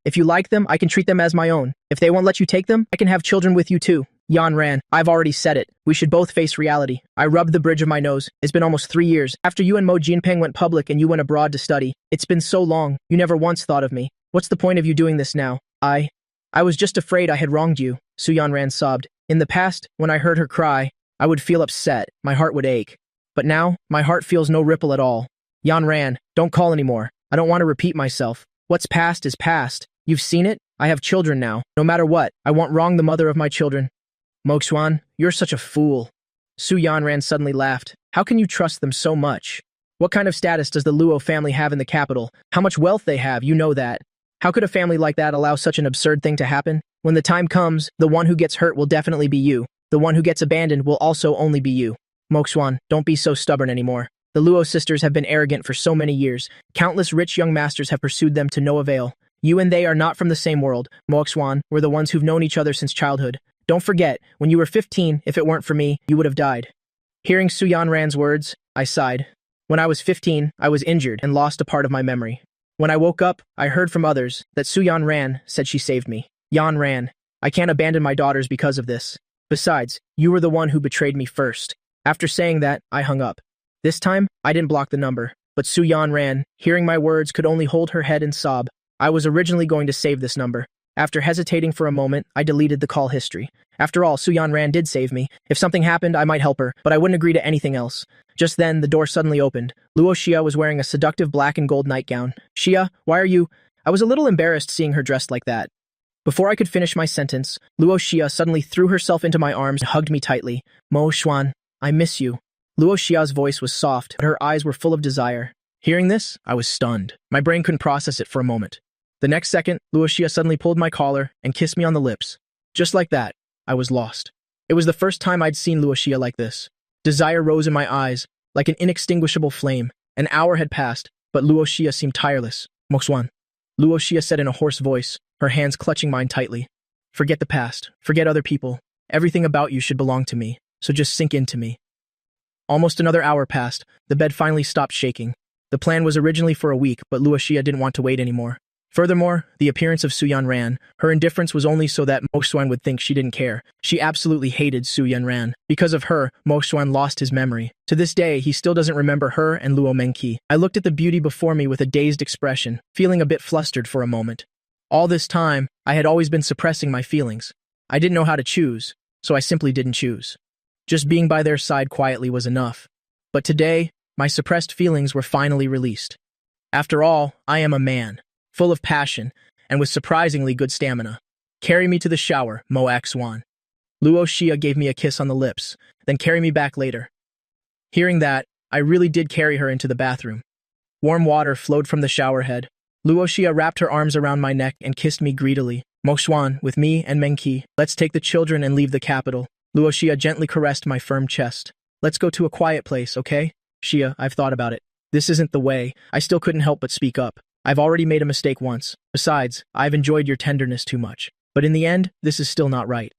If you like them, I can treat them as my own. If they won't let you take them, I can have children with you too. Yanran, I've already said it. We should both face reality. I rubbed the bridge of my nose. It's been almost 3 years. After you and Mo Jinpeng went public and you went abroad to study. It's been so long. You never once thought of me. What's the point of you doing this now? I was just afraid I had wronged you. Su Yanran sobbed. In the past, when I heard her cry, I would feel upset. My heart would ache. But now, my heart feels no ripple at all. Yanran, don't call anymore. I don't want to repeat myself. What's past is past. You've seen it? I have children now. No matter what, I won't wrong the mother of my children. Mo Xuan, you're such a fool. Su Yanran suddenly laughed. How can you trust them so much? What kind of status does the Luo family have in the capital? How much wealth they have, you know that. How could a family like that allow such an absurd thing to happen? When the time comes, the one who gets hurt will definitely be you. The one who gets abandoned will also only be you. Mo Xuan, don't be so stubborn anymore. The Luo sisters have been arrogant for so many years. Countless rich young masters have pursued them to no avail. You and they are not from the same world. Mo Xuan, we're the ones who've known each other since childhood. Don't forget, when you were 15, if it weren't for me, you would have died. Hearing Su Yanran's words, I sighed. When I was 15, I was injured and lost a part of my memory. When I woke up, I heard from others that Su Yanran said she saved me. Yanran, I can't abandon my daughters because of this. Besides, you were the one who betrayed me first. After saying that, I hung up. This time, I didn't block the number, but Su Yanran, hearing my words, could only hold her head and sob. I was originally going to save this number. After hesitating for a moment, I deleted the call history. After all, Su Yanran did save me. If something happened, I might help her, but I wouldn't agree to anything else. Just then, the door suddenly opened. Luo Xia was wearing a seductive black and gold nightgown. Xia, why are you... I was a little embarrassed seeing her dressed like that. Before I could finish my sentence, Luo Xia suddenly threw herself into my arms and hugged me tightly. Mo Xuan, I miss you. Luo Xia's voice was soft, but her eyes were full of desire. Hearing this, I was stunned. My brain couldn't process it for a moment. The next second, Luo Xia suddenly pulled my collar and kissed me on the lips. Just like that, I was lost. It was the first time I'd seen Luo Xia like this. Desire rose in my eyes, like an inextinguishable flame. An hour had passed, but Luo Xia seemed tireless. Mo Xuan, Luo Xia said in a hoarse voice, her hands clutching mine tightly. Forget the past. Forget other people. Everything about you should belong to me, so just sink into me. Almost another hour passed. The bed finally stopped shaking. The plan was originally for a week, but Luo Xia didn't want to wait anymore. Furthermore, the appearance of Su Yanran, her indifference was only so that Mo Xuan would think she didn't care. She absolutely hated Su Yanran. Because of her, Mo Xuan lost his memory. To this day, he still doesn't remember her and Luo Mengqi. I looked at the beauty before me with a dazed expression, feeling a bit flustered for a moment. All this time, I had always been suppressing my feelings. I didn't know how to choose, so I simply didn't choose. Just being by their side quietly was enough. But today, my suppressed feelings were finally released. After all, I am a man, full of passion, and with surprisingly good stamina. Carry me to the shower, Mo Xuan. Luo Xia gave me a kiss on the lips, then carry me back later. Hearing that, I really did carry her into the bathroom. Warm water flowed from the shower head. Luo Xia wrapped her arms around my neck and kissed me greedily. Mo Xuan, with me and Mengqi, let's take the children and leave the capital. Luo Xia gently caressed my firm chest. Let's go to a quiet place, okay? Xia, I've thought about it. This isn't the way. I still couldn't help but speak up. I've already made a mistake once. Besides, I've enjoyed your tenderness too much. But in the end, this is still not right.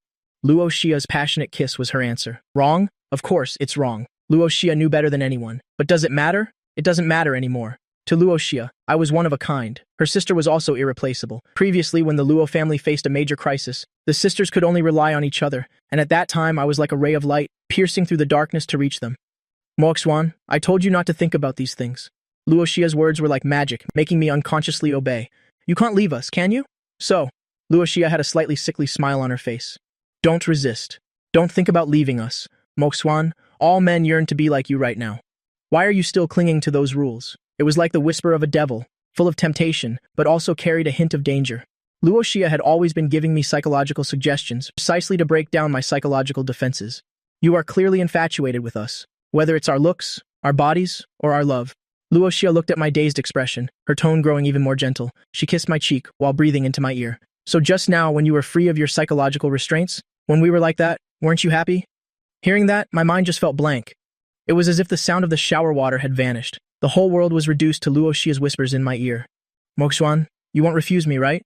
Luo Xia's passionate kiss was her answer. Wrong? Of course, it's wrong. Luo Xia knew better than anyone. But does it matter? It doesn't matter anymore. To Luo Xia, I was one of a kind. Her sister was also irreplaceable. Previously, when the Luo family faced a major crisis, the sisters could only rely on each other, and at that time I was like a ray of light, piercing through the darkness to reach them. Moxuan, I told you not to think about these things. Luo Xia's words were like magic, making me unconsciously obey. You can't leave us, can you? So, Luo Xia had a slightly sickly smile on her face. Don't resist. Don't think about leaving us. Moxuan, all men yearn to be like you right now. Why are you still clinging to those rules? It was like the whisper of a devil, full of temptation, but also carried a hint of danger. Luo Xia had always been giving me psychological suggestions, precisely to break down my psychological defenses. You are clearly infatuated with us, whether it's our looks, our bodies, or our love. Luo Xia looked at my dazed expression, her tone growing even more gentle. She kissed my cheek while breathing into my ear. So just now, when you were free of your psychological restraints, when we were like that, weren't you happy? Hearing that, my mind just felt blank. It was as if the sound of the shower water had vanished. The whole world was reduced to Luo Xia's whispers in my ear. Moxuan, you won't refuse me, right?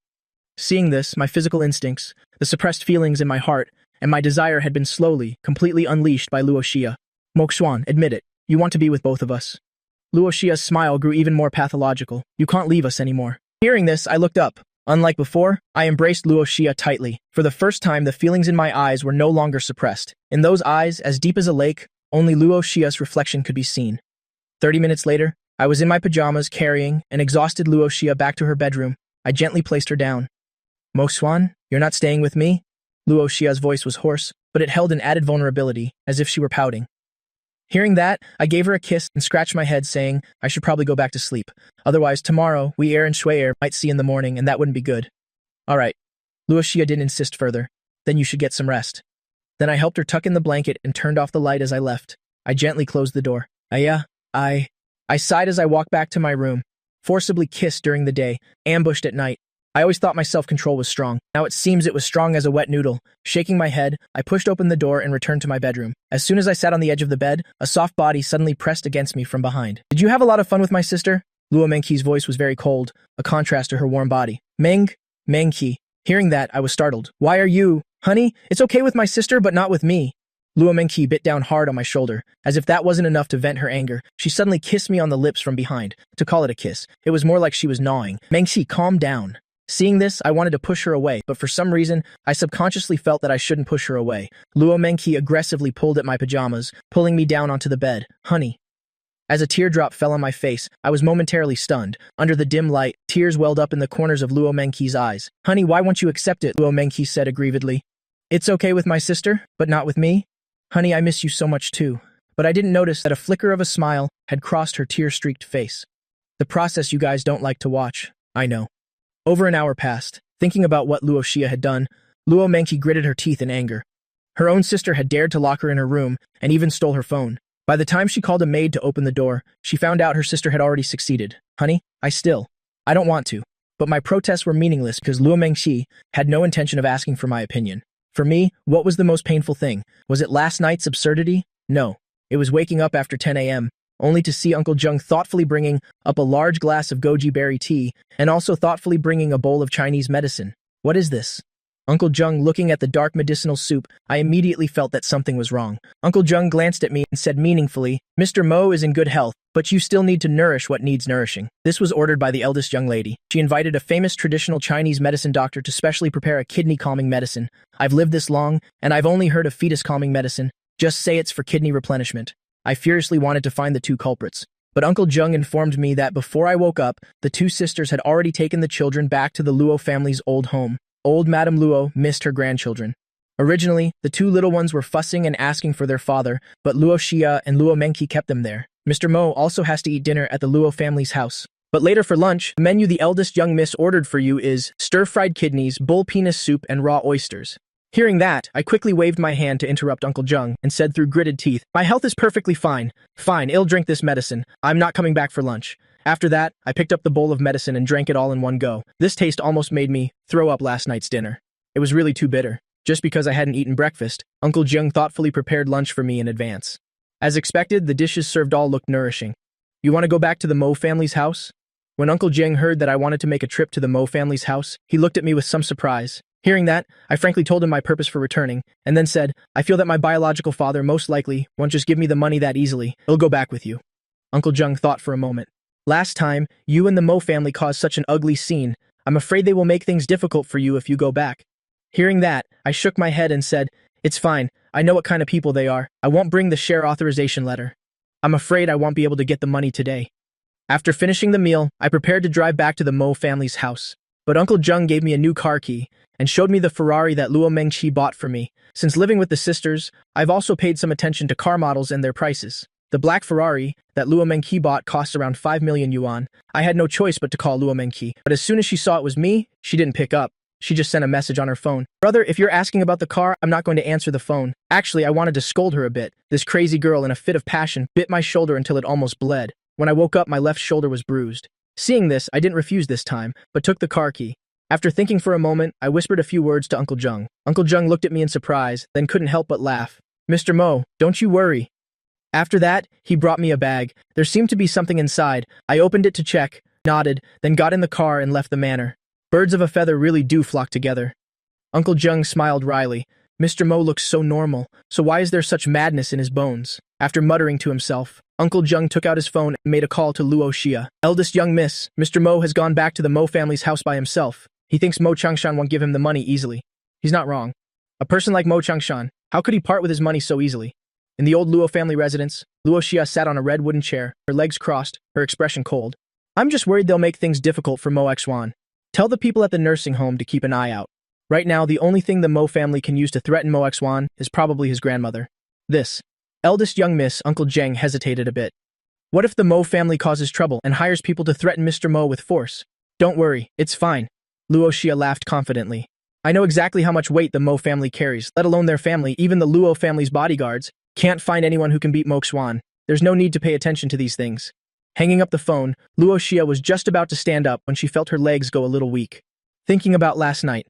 Seeing this, my physical instincts, the suppressed feelings in my heart, and my desire had been slowly, completely unleashed by Luo Xia. Moxuan, admit it. You want to be with both of us. Luo Xia's smile grew even more pathological. You can't leave us anymore. Hearing this, I looked up. Unlike before, I embraced Luo Xia tightly. For the first time, the feelings in my eyes were no longer suppressed. In those eyes, as deep as a lake, only Luo Xia's reflection could be seen. 30 minutes later, I was in my pajamas carrying an exhausted Luo Xia back to her bedroom. I gently placed her down. Moxuan, you're not staying with me? Luo Xia's voice was hoarse, but it held an added vulnerability, as if she were pouting. Hearing that, I gave her a kiss and scratched my head, saying I should probably go back to sleep. Otherwise, tomorrow, we and Shui might see in the morning, and that wouldn't be good. All right. Luo Xia didn't insist further. Then you should get some rest. Then I helped her tuck in the blanket and turned off the light as I left. I gently closed the door. I sighed as I walked back to my room. Forcibly kissed during the day, ambushed at night. I always thought my self-control was strong. Now it seems it was strong as a wet noodle. Shaking my head, I pushed open the door and returned to my bedroom. As soon as I sat on the edge of the bed, a soft body suddenly pressed against me from behind. Did you have a lot of fun with my sister? Luo Mengqi's voice was very cold, a contrast to her warm body. Mengqi. Hearing that, I was startled. Why are you? Honey, it's okay with my sister, but not with me. Luo Mengqi bit down hard on my shoulder. As if that wasn't enough to vent her anger, she suddenly kissed me on the lips from behind. To call it a kiss, it was more like she was gnawing. Mengqi, calm down. Seeing this, I wanted to push her away, but for some reason, I subconsciously felt that I shouldn't push her away. Luo Mengqi aggressively pulled at my pajamas, pulling me down onto the bed. Honey. As a teardrop fell on my face, I was momentarily stunned. Under the dim light, tears welled up in the corners of Luo Mengqi's eyes. Honey, why won't you accept it? Luo Mengqi said aggrievedly. It's okay with my sister, but not with me? Honey, I miss you so much too. But I didn't notice that a flicker of a smile had crossed her tear-streaked face. The process you guys don't like to watch. I know. Over an hour passed. Thinking about what Luo Xia had done, Luo Mengqi gritted her teeth in anger. Her own sister had dared to lock her in her room and even stole her phone. By the time she called a maid to open the door, she found out her sister had already succeeded. Honey, I don't want to. But my protests were meaningless because Luo Mengqi had no intention of asking for my opinion. For me, what was the most painful thing? Was it last night's absurdity? No. It was waking up after 10 a.m., only to see Uncle Zheng thoughtfully bringing up a large glass of goji berry tea and also thoughtfully bringing a bowl of Chinese medicine. What is this? Uncle Zheng looking at the dark medicinal soup, I immediately felt that something was wrong. Uncle Zheng glanced at me and said meaningfully, Mr. Mo is in good health, but you still need to nourish what needs nourishing. This was ordered by the eldest young lady. She invited a famous traditional Chinese medicine doctor to specially prepare a kidney-calming medicine. I've lived this long, and I've only heard of fetus-calming medicine. Just say it's for kidney replenishment. I furiously wanted to find the two culprits. But Uncle Zheng informed me that before I woke up, the two sisters had already taken the children back to the Luo family's old home. Old Madame Luo missed her grandchildren. Originally, the two little ones were fussing and asking for their father, but Luo Xia and Luo Mengqi kept them there. Mr. Mo also has to eat dinner at the Luo family's house. But later for lunch, the menu the eldest young miss ordered for you is stir-fried kidneys, bull penis soup, and raw oysters. Hearing that, I quickly waved my hand to interrupt Uncle Zheng and said through gritted teeth, My health is perfectly fine. Fine, I'll drink this medicine. I'm not coming back for lunch. After that, I picked up the bowl of medicine and drank it all in one go. This taste almost made me throw up last night's dinner. It was really too bitter. Just because I hadn't eaten breakfast, Uncle Zheng thoughtfully prepared lunch for me in advance. As expected, the dishes served all looked nourishing. You want to go back to the Mo family's house? When Uncle Zheng heard that I wanted to make a trip to the Mo family's house, he looked at me with some surprise. Hearing that, I frankly told him my purpose for returning, and then said, I feel that my biological father most likely won't just give me the money that easily. He'll go back with you. Uncle Jung thought for a moment. Last time, you and the Mo family caused such an ugly scene. I'm afraid they will make things difficult for you if you go back. Hearing that, I shook my head and said, It's fine. I know what kind of people they are. I won't bring the share authorization letter. I'm afraid I won't be able to get the money today. After finishing the meal, I prepared to drive back to the Mo family's house. But Uncle Jung gave me a new car key and showed me the Ferrari that Luo Mengqi bought for me. Since living with the sisters, I've also paid some attention to car models and their prices. The black Ferrari that Luo Mengqi bought costs around 5 million yuan. I had no choice but to call Luo Mengqi, but as soon as she saw it was me, she didn't pick up. She just sent a message on her phone. Brother, if you're asking about the car, I'm not going to answer the phone. Actually, I wanted to scold her a bit. This crazy girl, in a fit of passion, bit my shoulder until it almost bled. When I woke up, my left shoulder was bruised. Seeing this, I didn't refuse this time, but took the car key. After thinking for a moment, I whispered a few words to Uncle Jung. Uncle Jung looked at me in surprise, then couldn't help but laugh. Mr. Mo, don't you worry. After that, he brought me a bag. There seemed to be something inside. I opened it to check, nodded, then got in the car and left the manor. Birds of a feather really do flock together. Uncle Jung smiled wryly. Mr. Mo looks so normal, so why is there such madness in his bones? After muttering to himself, Uncle Jung took out his phone and made a call to Luo Xia. Eldest young miss, Mr. Mo has gone back to the Mo family's house by himself. He thinks Mo Changshan won't give him the money easily. He's not wrong. A person like Mo Changshan, how could he part with his money so easily? In the old Luo family residence, Luo Xia sat on a red wooden chair, her legs crossed, her expression cold. I'm just worried they'll make things difficult for Mo Xuan. Tell the people at the nursing home to keep an eye out. Right now, the only thing the Mo family can use to threaten Mo Xuan is probably his grandmother. This. Eldest young miss, Uncle Zheng hesitated a bit. What if the Mo family causes trouble and hires people to threaten Mr. Mo with force? Don't worry, it's fine. Luo Xia laughed confidently. I know exactly how much weight the Mo family carries, let alone their family, even the Luo family's bodyguards. Can't find anyone who can beat Mo Xuan. There's no need to pay attention to these things. Hanging up the phone, Luo Xia was just about to stand up when she felt her legs go a little weak. Thinking about last night,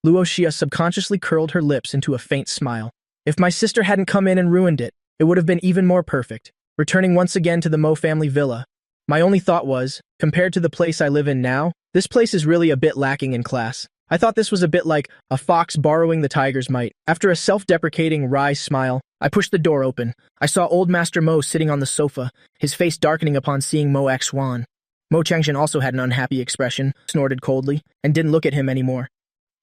Luo Xia subconsciously curled her lips into a faint smile. If my sister hadn't come in and ruined it, it would have been even more perfect. Returning once again to the Mo family villa, my only thought was, compared to the place I live in now, this place is really a bit lacking in class. I thought this was a bit like a fox borrowing the tiger's mite. After a self-deprecating wry smile, I pushed the door open. I saw old Master Mo sitting on the sofa, his face darkening upon seeing Mo Xuan. Mo Changshan also had an unhappy expression, snorted coldly, and didn't look at him anymore.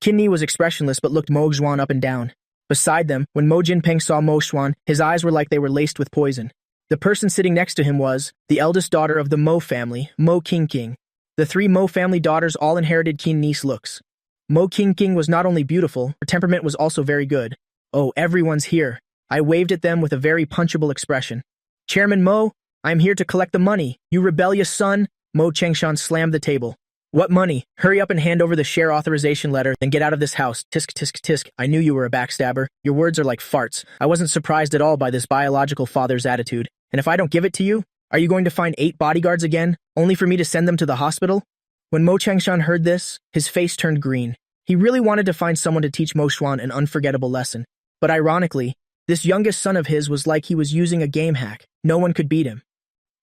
Qin Ni was expressionless but looked Mo Xuan up and down. Beside them, when Mo Jinpeng saw Mo Xuan, his eyes were like they were laced with poison. The person sitting next to him was the eldest daughter of the Mo family, Mo Qingqing. The three Mo family daughters all inherited Qin Ni's looks. Mo Qingqing was not only beautiful, her temperament was also very good. Oh, everyone's here. I waved at them with a very punchable expression. Chairman Mo, I'm here to collect the money. You rebellious son. Mo Changshan slammed the table. What money? Hurry up and hand over the share authorization letter, then get out of this house. Tisk, tisk, tisk. I knew you were a backstabber. Your words are like farts. I wasn't surprised at all by this biological father's attitude. And if I don't give it to you, are you going to find 8 bodyguards again, only for me to send them to the hospital? When Mo Changshan heard this, his face turned green. He really wanted to find someone to teach Mo Xuan an unforgettable lesson. But ironically, this youngest son of his was like he was using a game hack. No one could beat him.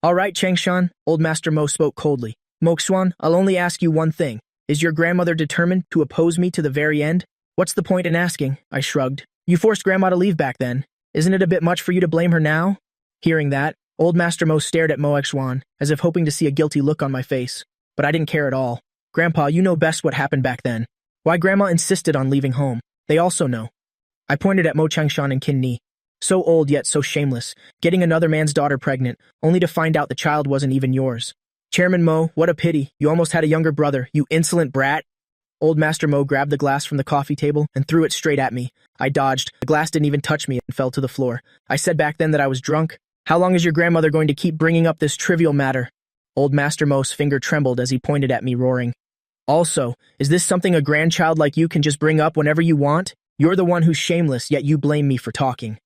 All right, Changshan, old Master Mo spoke coldly. Mo Xuan, I'll only ask you one thing. Is your grandmother determined to oppose me to the very end? What's the point in asking? I shrugged. You forced Grandma to leave back then. Isn't it a bit much for you to blame her now? Hearing that, old Master Mo stared at Mo Xuan, as if hoping to see a guilty look on my face. But I didn't care at all. Grandpa, you know best what happened back then. Why Grandma insisted on leaving home. They also know. I pointed at Mo Changshan and Qin Ni. So old yet so shameless, getting another man's daughter pregnant, only to find out the child wasn't even yours. Chairman Mo, what a pity. You almost had a younger brother, you insolent brat. Old Master Mo grabbed the glass from the coffee table and threw it straight at me. I dodged. The glass didn't even touch me and fell to the floor. I said back then that I was drunk. How long is your grandmother going to keep bringing up this trivial matter? Old Master Mo's finger trembled as he pointed at me, roaring. Also, is this something a grandchild like you can just bring up whenever you want? You're the one who's shameless, yet you blame me for talking.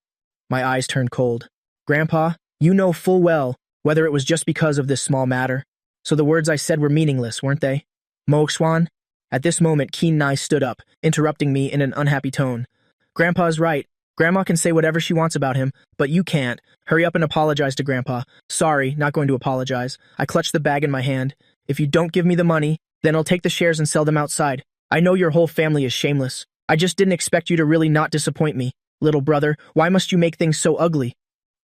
My eyes turned cold. Grandpa, you know full well whether it was just because of this small matter. So the words I said were meaningless, weren't they? Mo Xuan? At this moment, Qin Ni stood up, interrupting me in an unhappy tone. Grandpa's right. Grandma can say whatever she wants about him, but you can't. Hurry up and apologize to Grandpa. Sorry, not going to apologize. I clutched the bag in my hand. If you don't give me the money, then I'll take the shares and sell them outside. I know your whole family is shameless. I just didn't expect you to really not disappoint me. Little brother, why must you make things so ugly?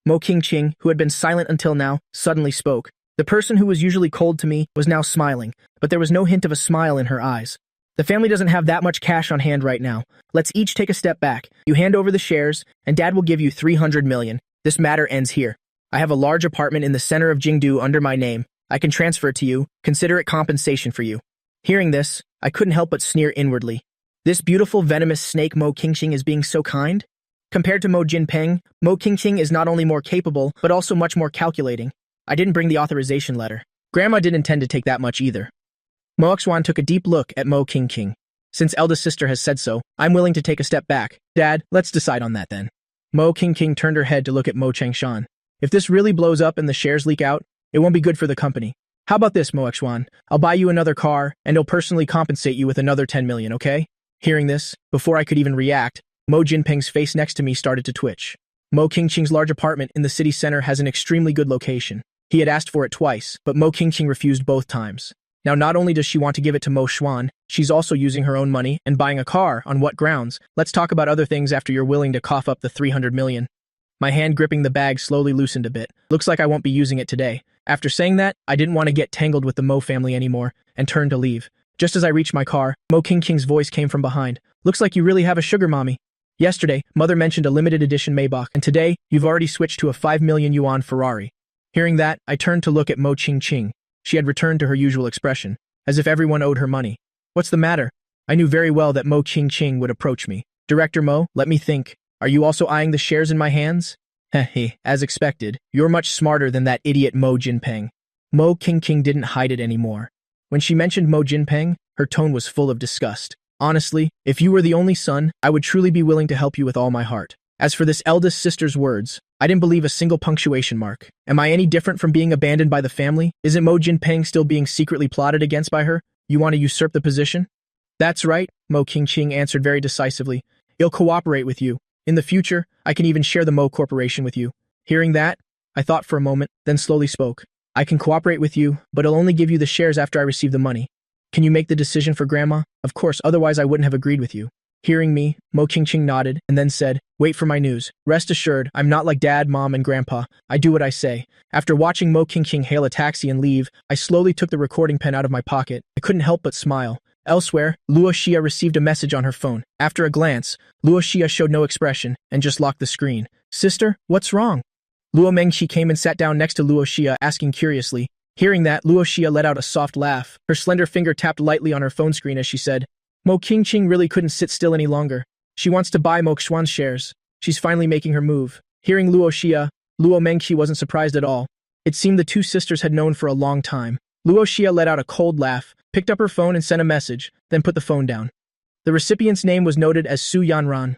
Mo Qingqing, who had been silent until now, suddenly spoke. The person who was usually cold to me was now smiling, but there was no hint of a smile in her eyes. The family doesn't have that much cash on hand right now. Let's each take a step back. You hand over the shares, and Dad will give you 300 million. This matter ends here. I have a large apartment in the center of Jingdu under my name. I can transfer it to you. Consider it compensation for you. Hearing this, I couldn't help but sneer inwardly. This beautiful venomous snake Mo Qingqing is being so kind? Compared to Mo Jinpeng, Mo Qingqing is not only more capable, but also much more calculating. I didn't bring the authorization letter. Grandma didn't intend to take that much either. Mo Xuan took a deep look at Mo Qingqing. Since eldest sister has said so, I'm willing to take a step back. Dad, let's decide on that then. Mo Qingqing turned her head to look at Mo Changshan. If this really blows up and the shares leak out, it won't be good for the company. How about this, Mo Xuan? I'll buy you another car, and I'll personally compensate you with another 10 million, okay? Hearing this, before I could even react, Mo Jinpeng's face next to me started to twitch. Mo Qingqing's large apartment in the city center has an extremely good location. He had asked for it twice, but Mo Qingqing refused both times. Now not only does she want to give it to Mo Xuan, she's also using her own money and buying a car. On what grounds? Let's talk about other things after you're willing to cough up the 300 million. My hand gripping the bag slowly loosened a bit. Looks like I won't be using it today. After saying that, I didn't want to get tangled with the Mo family anymore, and turned to leave. Just as I reached my car, Mo Qingqing's voice came from behind. Looks like you really have a sugar mommy. Yesterday, Mother mentioned a limited edition Maybach, and today, you've already switched to a 5 million yuan Ferrari. Hearing that, I turned to look at Mo Qingqing. She had returned to her usual expression, as if everyone owed her money. What's the matter? I knew very well that Mo Qingqing would approach me. Director Mo, let me think. Are you also eyeing the shares in my hands? Heh, as expected, you're much smarter than that idiot Mo Jinpeng. Mo Qingqing didn't hide it anymore. When she mentioned Mo Jinpeng, her tone was full of disgust. Honestly, if you were the only son, I would truly be willing to help you with all my heart. As for this eldest sister's words, I didn't believe a single punctuation mark. Am I any different from being abandoned by the family? Isn't Mo Jinpeng still being secretly plotted against by her? You want to usurp the position? That's right, Mo Qingqing answered very decisively. I'll cooperate with you. In the future, I can even share the Mo Corporation with you. Hearing that, I thought for a moment, then slowly spoke. I can cooperate with you, but I'll only give you the shares after I receive the money. Can you make the decision for Grandma? Of course, otherwise I wouldn't have agreed with you. Hearing me, Mo Qingqing nodded and then said, wait for my news. Rest assured, I'm not like Dad, Mom, and Grandpa. I do what I say. After watching Mo Qingqing hail a taxi and leave, I slowly took the recording pen out of my pocket. I couldn't help but smile. Elsewhere, Luo Xia received a message on her phone. After a glance, Luo Xia showed no expression and just locked the screen. Sister, what's wrong? Luo Mengqi came and sat down next to Luo Xia, asking curiously. Hearing that, Luo Xia let out a soft laugh. Her slender finger tapped lightly on her phone screen as she said, Mo Qingqing really couldn't sit still any longer. She wants to buy Mo Xuan's shares. She's finally making her move. Hearing Luo Xia, Luo Mengqi wasn't surprised at all. It seemed the two sisters had known for a long time. Luo Xia let out a cold laugh, picked up her phone and sent a message, then put the phone down. The recipient's name was noted as Su Yanran.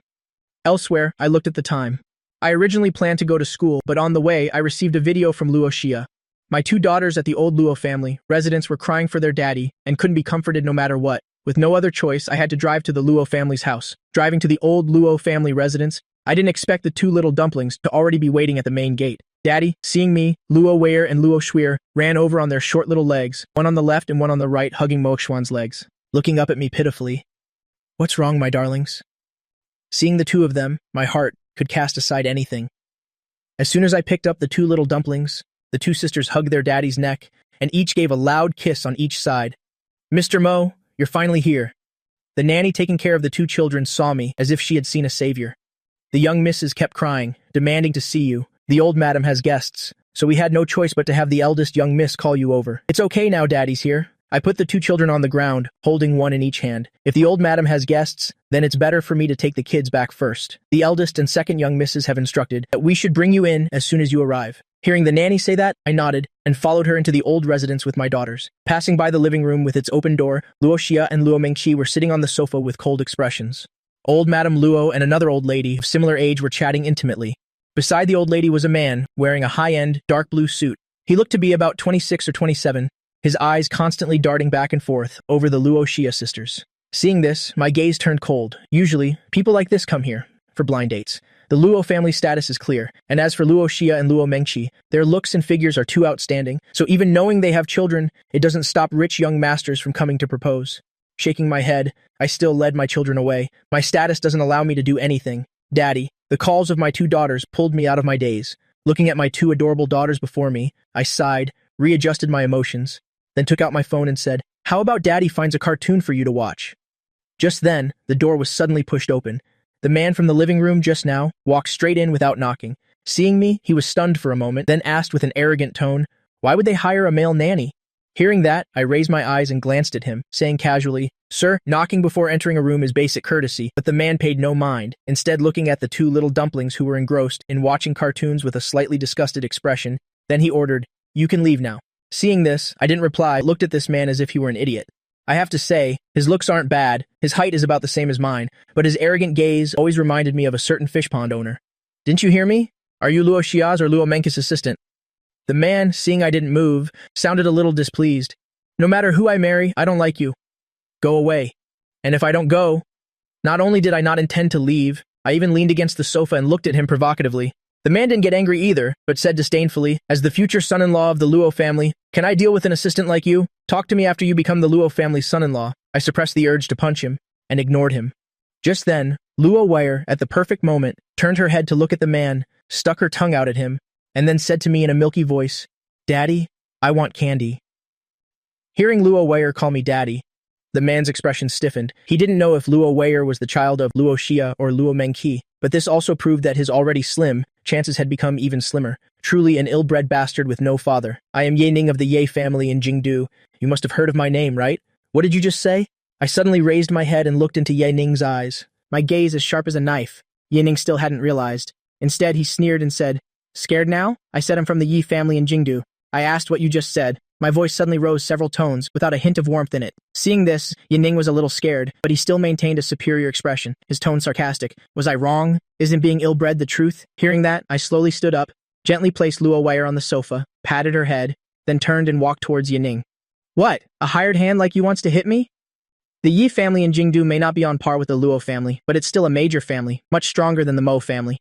Elsewhere, I looked at the time. I originally planned to go to school, but on the way, I received a video from Luo Xia. My two daughters at the old Luo family residence were crying for their daddy and couldn't be comforted no matter what. With no other choice, I had to drive to the Luo family's house. Driving to the old Luo family residence, I didn't expect the two little dumplings to already be waiting at the main gate. Daddy, seeing me, Luo Weier and Luo Shuir ran over on their short little legs, one on the left and one on the right, hugging Mo Xuan's legs, looking up at me pitifully. What's wrong, my darlings? Seeing the two of them, my heart could cast aside anything. As soon as I picked up the two little dumplings, the two sisters hugged their daddy's neck and each gave a loud kiss on each side. Mr. Mo, you're finally here. The nanny taking care of the two children saw me as if she had seen a savior. The young missus kept crying, demanding to see you. The old madam has guests, so we had no choice but to have the eldest young miss call you over. It's okay now, Daddy's here. I put the two children on the ground, holding one in each hand. If the old madam has guests, then it's better for me to take the kids back first. The eldest and second young misses have instructed that we should bring you in as soon as you arrive. Hearing the nanny say that, I nodded and followed her into the old residence with my daughters. Passing by the living room with its open door, Luo Xia and Luo Mengqi were sitting on the sofa with cold expressions. Old Madame Luo and another old lady of similar age were chatting intimately. Beside the old lady was a man wearing a high-end, dark blue suit. He looked to be about 26 or 27, his eyes constantly darting back and forth over the Luo Xia sisters. Seeing this, my gaze turned cold. Usually, people like this come here for blind dates. The Luo family status is clear, and as for Luo Xia and Luo Mengqi, their looks and figures are too outstanding, so even knowing they have children, it doesn't stop rich young masters from coming to propose. Shaking my head, I still led my children away. My status doesn't allow me to do anything. Daddy, the calls of my two daughters pulled me out of my daze. Looking at my two adorable daughters before me, I sighed, readjusted my emotions, then took out my phone and said, "How about Daddy finds a cartoon for you to watch?" Just then, the door was suddenly pushed open. The man from the living room just now walked straight in without knocking. Seeing me, he was stunned for a moment, then asked with an arrogant tone, "Why would they hire a male nanny?" Hearing that, I raised my eyes and glanced at him, saying casually, "Sir, knocking before entering a room is basic courtesy," but the man paid no mind, instead looking at the two little dumplings who were engrossed in watching cartoons with a slightly disgusted expression. Then he ordered, "You can leave now." Seeing this, I didn't reply, looked at this man as if he were an idiot. I have to say, his looks aren't bad, his height is about the same as mine, but his arrogant gaze always reminded me of a certain fish pond owner. "Didn't you hear me? Are you Luo Xia's or Luo Menki's assistant?" The man, seeing I didn't move, sounded a little displeased. "No matter who I marry, I don't like you. Go away." And if I don't go, not only did I not intend to leave, I even leaned against the sofa and looked at him provocatively. The man didn't get angry either, but said disdainfully, "As the future son-in-law of the Luo family, can I deal with an assistant like you? Talk to me after you become the Luo family's son-in-law." I suppressed the urge to punch him, and ignored him. Just then, Luo Wire, at the perfect moment, turned her head to look at the man, stuck her tongue out at him, and then said to me in a milky voice, "Daddy, I want candy." Hearing Luo Wire call me daddy, the man's expression stiffened. He didn't know if Luo Wire was the child of Luo Xia or Luo Mengqi, but this also proved that his already slim chances had become even slimmer. Truly an ill-bred bastard with no father. "I am Ye Ning of the Ye family in Jingdu. You must have heard of my name, right?" "What did you just say?" I suddenly raised my head and looked into Ye Ning's eyes, my gaze as sharp as a knife. Ye Ning still hadn't realized. Instead, he sneered and said, "Scared now? I said I'm from the Yi family in Jingdu." I asked what you just said. My voice suddenly rose several tones, without a hint of warmth in it. Seeing this, Ye Ning was a little scared, but he still maintained a superior expression, his tone sarcastic. "Was I wrong? Isn't being ill-bred the truth?" Hearing that, I slowly stood up, gently placed Luo Wire on the sofa, patted her head, then turned and walked towards Ye Ning. "What? A hired hand like you wants to hit me?" The Yi family in Jingdu may not be on par with the Luo family, but it's still a major family, much stronger than the Mo family.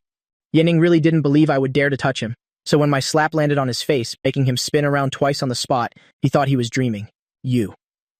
Ye Ning really didn't believe I would dare to touch him, so when my slap landed on his face, making him spin around twice on the spot, he thought he was dreaming. You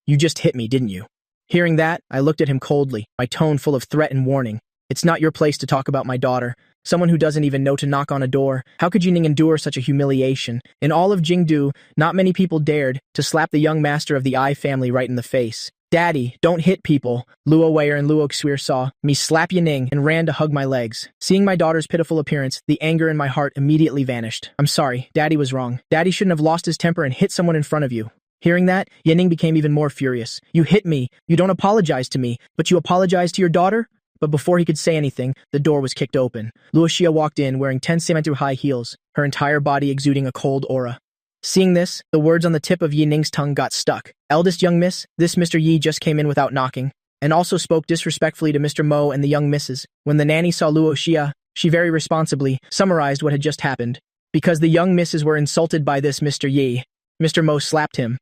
just hit me, didn't you?" Hearing that, I looked at him coldly, my tone full of threat and warning. "It's not your place to talk about my daughter, someone who doesn't even know to knock on a door. How could Ye Ning endure such a humiliation? In all of Jingdu, not many people dared to slap the young master of the Ai family right in the face. "Daddy, don't hit people." Luo Wire and Luo Xuer saw me slap Ye Ning and ran to hug my legs. Seeing my daughter's pitiful appearance, the anger in my heart immediately vanished. "I'm sorry, Daddy was wrong. Daddy shouldn't have lost his temper and hit someone in front of you." Hearing that, Ye Ning became even more furious. "You hit me, you don't apologize to me, but you apologize to your daughter?" But before he could say anything, the door was kicked open. Luo Xia walked in wearing 10 cm high heels, her entire body exuding a cold aura. Seeing this, the words on the tip of Ye Ning's tongue got stuck. "Eldest young miss, this Mr. Yi just came in without knocking, and also spoke disrespectfully to Mr. Mo and the young misses." When the nanny saw Luo Xia, she very responsibly summarized what had just happened. Because the young misses were insulted by this Mr. Yi, Mr. Mo slapped him.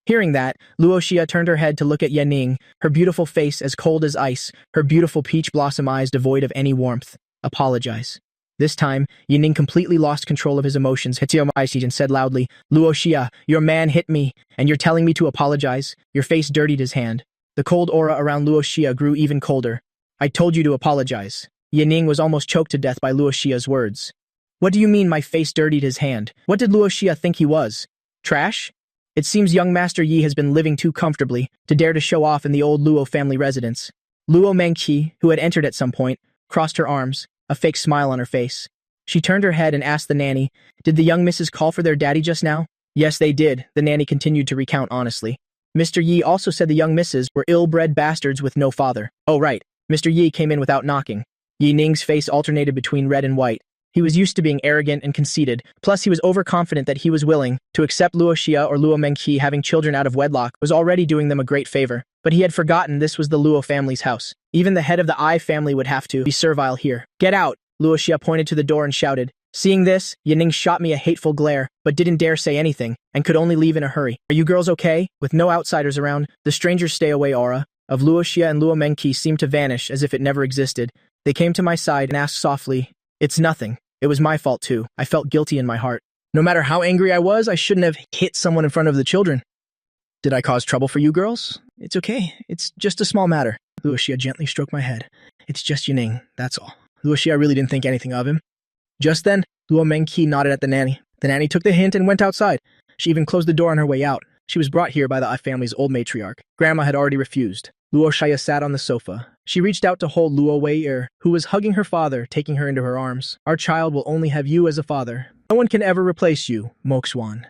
Hearing that, Luo Xia turned her head to look at Ye Ning, her beautiful face as cold as ice, her beautiful peach blossom eyes devoid of any warmth. "Apologize." This time, Ye Ning completely lost control of his emotions, and said loudly, "Luo Xia, your man hit me, and you're telling me to apologize?" Your face dirtied his hand. The cold aura around Luo Xia grew even colder. "I told you to apologize." Ye Ning was almost choked to death by Luo Xia's words. "What do you mean my face dirtied his hand? What did Luo Xia think he was? Trash? It seems young Master Yi has been living too comfortably to dare to show off in the old Luo family residence." Luo Mengqi, who had entered at some point, crossed her arms, a fake smile on her face. She turned her head and asked the nanny, "Did the young misses call for their daddy just now?" "Yes, they did," the nanny continued to recount honestly. "Mr. Yi also said the young misses were ill-bred bastards with no father." "Oh right, Mr. Yi came in without knocking." Ye Ning's face alternated between red and white. He was used to being arrogant and conceited, plus he was overconfident that he was willing to accept Luo Xia or Luo Mengqi having children out of wedlock was already doing them a great favor. But he had forgotten this was the Luo family's house. Even the head of the Ai family would have to be servile here. "Get out!" Luo Xia pointed to the door and shouted. Seeing this, Ye Ning shot me a hateful glare, but didn't dare say anything, and could only leave in a hurry. "Are you girls okay?" With no outsiders around, the stranger's stay-away aura of Luo Xia and Luo Mengqi seemed to vanish as if it never existed. They came to my side and asked softly, "It's nothing. It was my fault too." I felt guilty in my heart. No matter how angry I was, I shouldn't have hit someone in front of the children. Did I cause trouble for you girls? It's okay. It's just a small matter. Luoxia gently stroked my head. It's just Yining, that's all. Luoxia really didn't think anything of him. Just then, Luo Mengqi nodded at the nanny. The nanny took the hint and went outside. She even closed the door on her way out. She was brought here by the family's old matriarch. Grandma had already refused. Luo Shaya sat on the sofa. She reached out to hold Luo Wei-er, who was hugging her father, taking her into her arms. Our child will only have you as a father. No one can ever replace you, Moxuan.